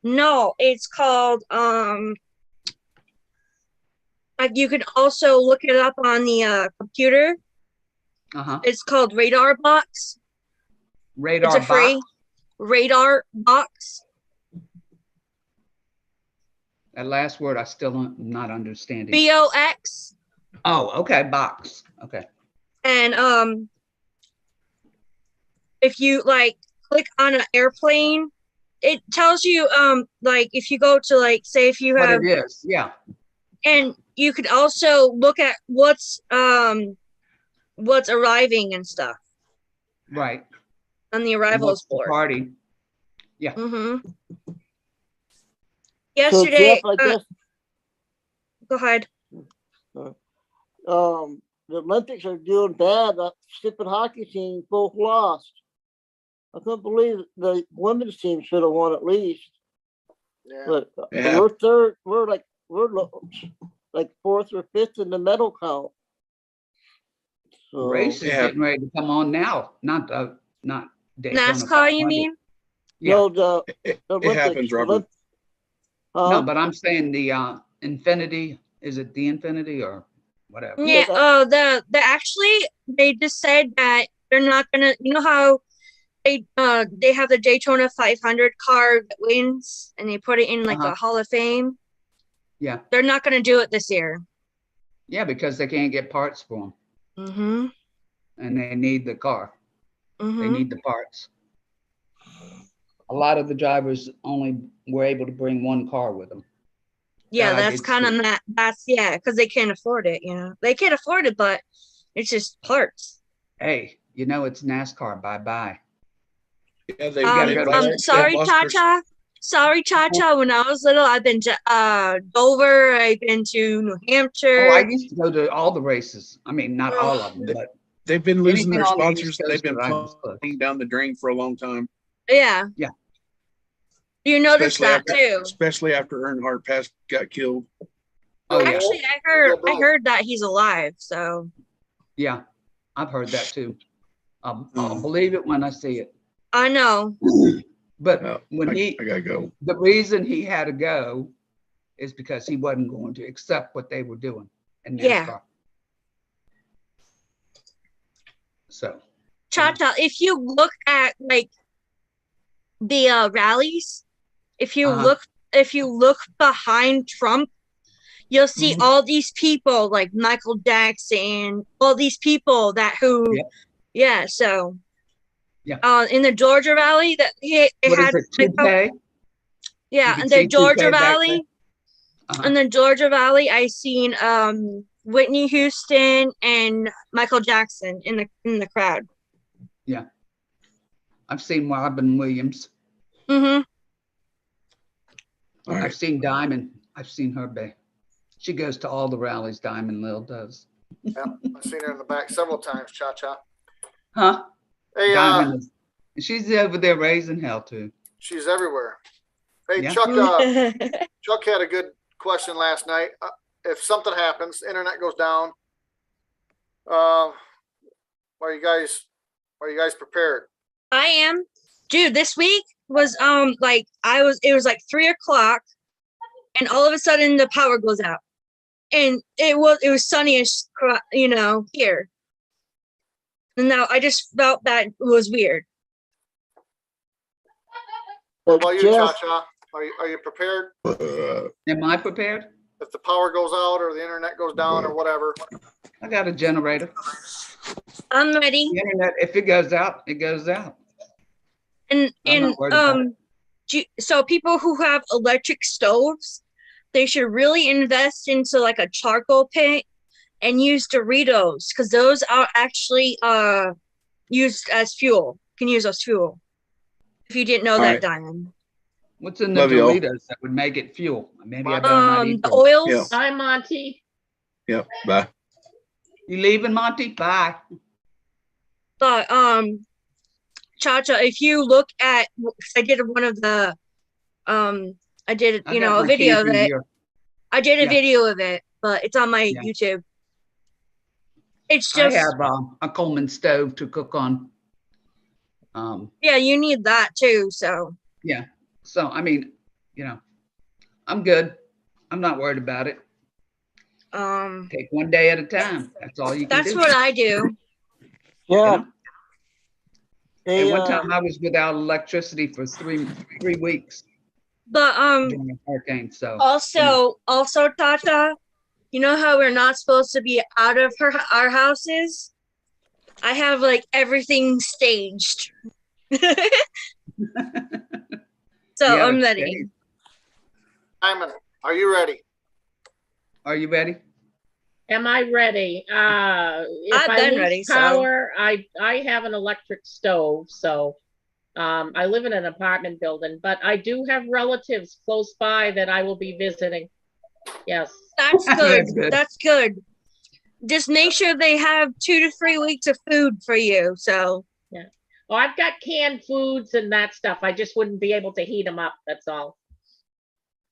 No, it's called like you can also look it up on the computer. It's called Radar Box. Radar It's a free Box? Radar Box. That last word I still am not understanding. BOX. Oh, okay, box. Okay. And if you like click on an airplane, it tells you like if you go to like say if you What have it is, yeah. And you could also look at what's arriving and stuff Right. on the arrivals What's the board. party? Yeah. Mm-hmm. So, Yesterday, Jeff, I guess go ahead. the Olympics are doing bad. The stupid hockey team both lost. I couldn't believe the women's team should have won at least. Yeah. But Yeah. we're third. We're like fourth or fifth in the medal count. So, Race is Yeah. getting ready to come on now. Not Daytona NASCAR, 500. you mean? Yeah. no, the It Olympics, happens, Robert. No, but I'm saying the Infinity. Is it the Infinity or whatever? Yeah. The actually they just said that they're not gonna. You know how they have the Daytona 500 car that wins, and they put it in like the Hall of Fame. Yeah. They're not gonna do it this year. Yeah, because they can't get parts for them, Mm-hmm. and they need the car. They Mm-hmm. need the parts. a lot of the drivers only were able to bring one car with them. Yeah, That I that's did kind see. of that's yeah, because they can't afford it, you know. They can't afford it, but it's just parts. Hey, you know, it's NASCAR. Bye-bye. Yeah, they gotta they've go to lost, work. they've Sorry, lost their- Cha-Cha. Sorry, Cha-Cha. When I was little, I've been to Dover, I've been to New Oh, I Hampshire. used to go to all the races. I mean, not all of them, but They've been losing anything their on the East sponsors. They've Coast been that I was close. playing down the drain for a long time, Yeah. Yeah. You noticed that after, too. especially after Earnhardt got killed. Oh, yeah. Actually, I heard that he's alive, so Yeah, I've heard that too. I'll Mm. believe it when I see it. I know. But Oh, when I gotta go. the reason he had to go is because he wasn't going to accept what they were doing in NASCAR. Yeah. So, Cha-Cha, if you look at like the rallies, if you Uh-huh. look behind Trump, you'll see Mhm. all these people like Michael Jackson, all these people Yep. yeah, so Yeah. in the Georgia rally that it what had is it, toupee? yeah, can in see the Georgia toupee back rally, Uh-huh. in the Georgia rally, I seen Whitney Houston and Michael Jackson in the crowd. I've seen Robin Williams. Mm-hmm. All right. I've seen Diamond. I've seen her bay. She goes to all the rallies, Diamond Lil does. Yeah, I've seen her in the back several times, Cha-Cha. Huh? Hey, Diamond is, she's over there raising hell too. she's everywhere. Hey, Yeah. Chuck had a good question last night. If something happens, internet goes down, are you guys prepared? I am. Dude, this week was it was like 3 o'clock and all of a sudden the power goes out. And it was sunny as here. And now I just felt that it was weird. What about you, Jeff, Cha-Cha? Are you prepared Am I prepared? if the power goes out or the internet goes down or whatever? I got a generator. I'm ready. The internet, if it goes out, it goes out. And I'm not worried about so people who have electric stoves, they should really invest into like a charcoal pit and use Doritos because those are actually used as fuel. You can use as fuel. If you didn't know All that, right. Diamond. What's in the Love y'all. Doritos that would make it fuel? Maybe I better not eat The those. oils. Yeah. Hi, Monty. Yep. Bye. You leaving, Monty? Bye. But Cha-Cha, if you look at, I did one of the, I did I you got know a my video of camping it. gear. I did a Yeah. video of it, but it's on my Yeah. YouTube. It's I just have a Coleman stove to cook on. yeah, you need that too. So Yeah. So, I mean, I'm good. I'm not worried about it. Take one day at a time. That's all you can that's do. what I do. you yeah. know? Hey, And one time I was without electricity for three weeks But during a hurricane. So also Tata, you know how we're not supposed to be out of our houses? I have like everything staged. So Yeah, I'm it's ready. staged. Simon, are you ready? Are you ready? Am I ready? If I've I been lose ready, so- power, I have an electric stove, so I live in an apartment building, but I do have relatives close by that I will be visiting. Yes. That's good. That's good. That's good. Just make sure they have 2 to 3 weeks of food for you. So Oh, I've got canned foods and that stuff. I just wouldn't be able to heat them up. That's all.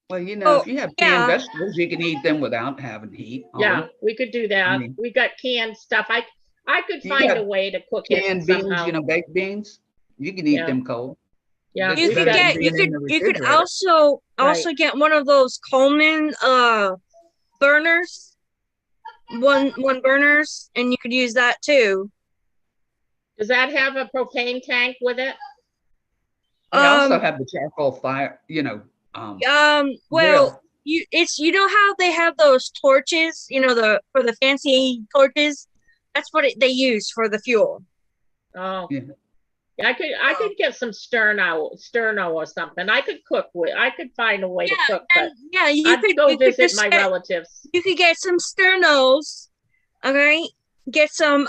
Well, Oh, if you have yeah. canned vegetables, you can eat them without having heat. on Yeah, them. we could do that. mean- We got canned stuff. I could You find got a way to cook it Canned beans, somehow. baked beans, you can eat Yeah. them cold. Yeah, This you is could better than get you being in could the you could refrigerator. also get one of those Coleman burners. One burners, and you could use that too. Does that have a propane tank with it? They also Um, have the charcoal fire, well, grill. you know how they have those torches, for the fancy torches? That's what they use for the fuel. Oh, Yeah. I could get some sterno or something. I could find a way to cook, but Yeah, you I'd could go you could visit just my get, relatives. you could get some sternos, okay? Get some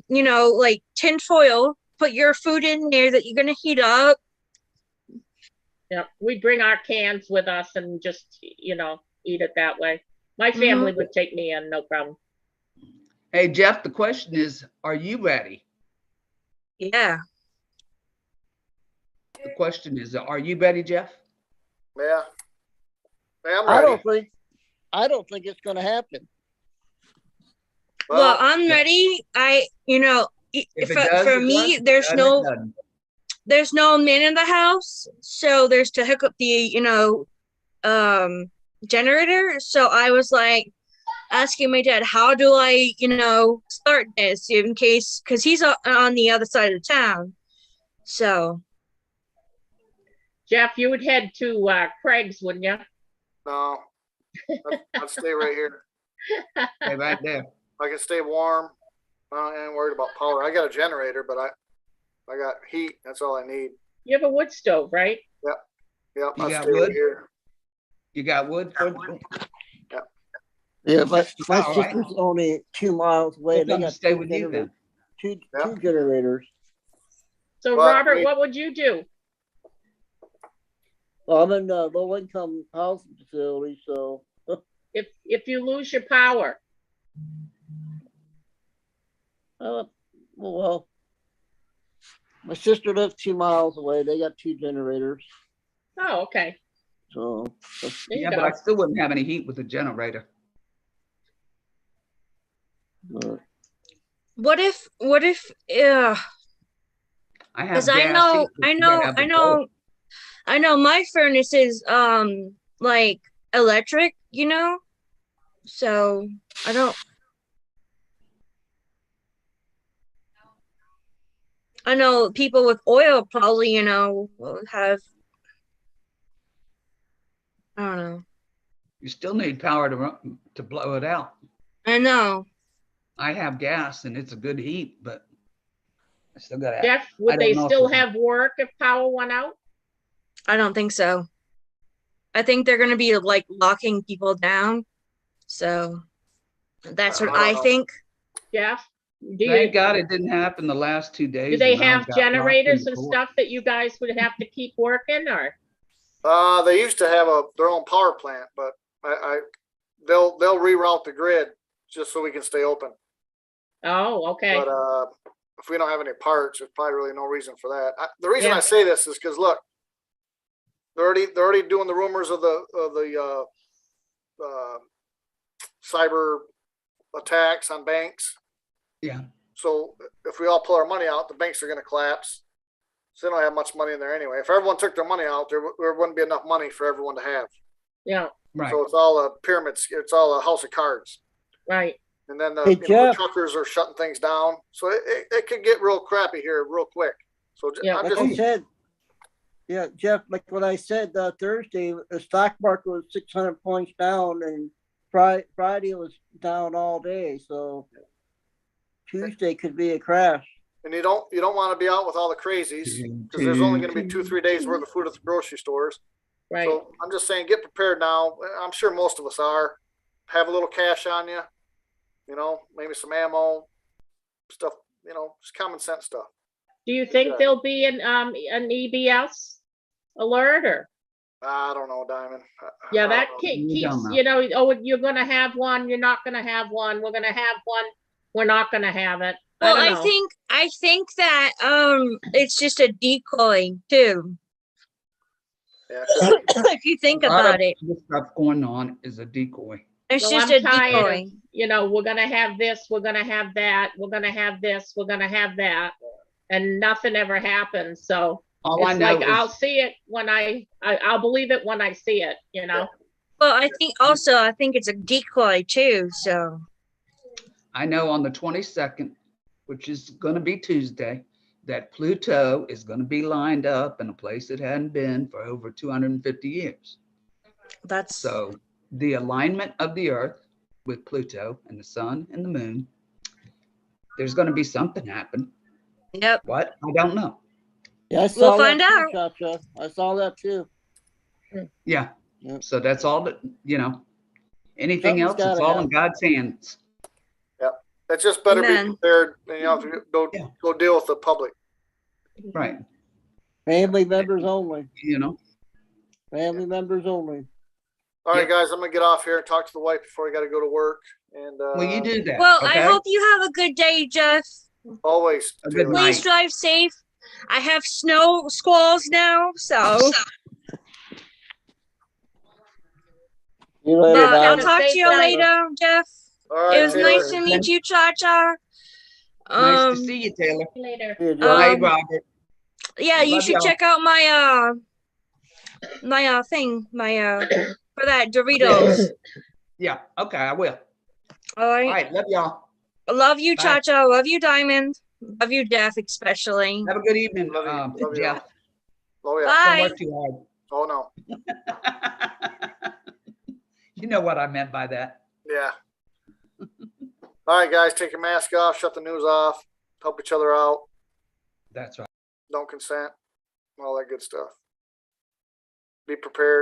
you know, like tin foil, put your food in there that you're gonna heat up. Yeah, we'd bring our cans with us and just, eat it that way. My family would take me in, no problem. Hey, Jeff, the question is, are you ready? Yeah. The question is, are you ready, Jeff? Yeah. Yeah, I'm I ready. don't think it's gonna happen. Well, I'm ready. If it does, for it me, does. there's It no doesn't. there's no man in the house, so there's to hook up the generator. So I was like asking my dad, how do I start this in case, because he's on the other side of town. So Jeff, you would head to Craig's, wouldn't you? No, I'd stay right here. Stay right there. I can stay warm. I ain't worried about power. I got a generator, but I got heat. That's all I need. You have a wood stove, right? Yep. You I'll got stay right wood? here. You got wood? Yeah, but my All right. sister's only 2 miles away. We'll and they come got stay two with you then. two Yeah. generators. So Well, Robert, what would you do? Well, I'm in a low income housing facility, so If you lose your power? well, my sister lives 2 miles away. They got 2 generators, Oh, okay. so There you Yeah, go. but I still wouldn't have any heat with a generator. what if I have because gas heat, but you gotta have the coal. I know my furnace is like electric, so I don't. I know people with oil probably, will have. I don't know. You still need power to blow it out. I know. I have gas and it's a good heat, but I still gotta. Jeff, I would don't they know if still it- have work if power went out? I don't think so. I think they're gonna be like locking people down. So that's what I think. Jeff, Thank God it didn't happen the last 2 days. do they and I have got locked in generators the and court. stuff that you guys would have to keep working, or? They used to have their own power plant, but they'll reroute the grid just so we can stay open. Oh, okay. But if we don't have any parts, there's probably really no reason for that. The reason Yeah. I say this is because look, they're already doing the rumors of the cyber attacks on banks. Yeah. So if we all pull our money out, the banks are going to collapse. So they don't have much money in there anyway. If everyone took their money out, there wouldn't be enough money for everyone to have. Yeah, Right. So it's all a pyramid. It's all a house of cards. right. And then Hey, the Jeff. truckers are shutting things down. So it could get real crappy here real quick. So Yeah. I'm like just I said, yeah, Jeff, like what I said Thursday, the stock market was 600 points down, and Friday was down all day. So Tuesday could be a crash. and you don't want to be out with all the crazies because there's only going to be 2-3 days worth of food at the grocery stores. Right. So I'm just saying, get prepared now. I'm sure most of us are. Have a little cash on you, maybe some ammo, stuff, just common sense stuff. Do you think there'll be an EBS alert, or? I don't know, Diamond. Yeah, I that don't know. keeps, you're gonna have one, you're not gonna have one, we're gonna have one, we're not gonna have it. Well, I don't know. I think that it's just a decoy too. Yeah. If you think A lot about of it, this stuff going on is a decoy. it's Well, just I'm a tired of, decoy. we're gonna have this, we're gonna have that, we're gonna have this, we're gonna have that, and nothing ever happens, so. All I It's know like, is I'll see it when I'll believe it when I see it, Well, I think it's a decoy too. So I know on the 22nd, which is going to be Tuesday, that Pluto is going to be lined up in a place it hadn't been for over 250 years. that's So the alignment of the Earth with Pluto and the sun and the moon, there's going to be something happen. Yep. What? I don't know. Yeah, I saw that find too, out. Cha-Cha. I saw that too. Yeah. Yep. So that's all that, anything Something's else, it's gotta all in happen. God's hands. It's just better be Amen. prepared and you don't have to Yeah. go deal with the public. Right. Family members only. Family members only. All right, Yep. guys, I'm gonna get off here and talk to the wife before I gotta go to work and, Well, you do that. Well, okay? I hope you have a good day, Jeff. always. A good Taylor. night. Please drive safe. I have snow squalls now, so See you later, but I'll Diamond. talk to you Safe later, Jeff. All It right, was Taylor. nice to meet you, Cha-Cha. Nice to see you, Taylor. Later. See you, Jeff. Bye, Um, Robert. Yeah, you Love should y'all. check out my thing, for that Doritos. Yeah. Okay, I will. All All right. right. Love y'all. Love you, Bye. Cha-Cha. Love you, Diamond. Love you, Jeff, especially. Have a good evening, Love you. Love you. Jeff. Oh, yeah. Don't Bye. work too hard. Oh, no. You know what I meant by that. Yeah. All right, guys, take your mask off, shut the news off, help each other out, That's right. don't consent, all that good stuff. Be prepared.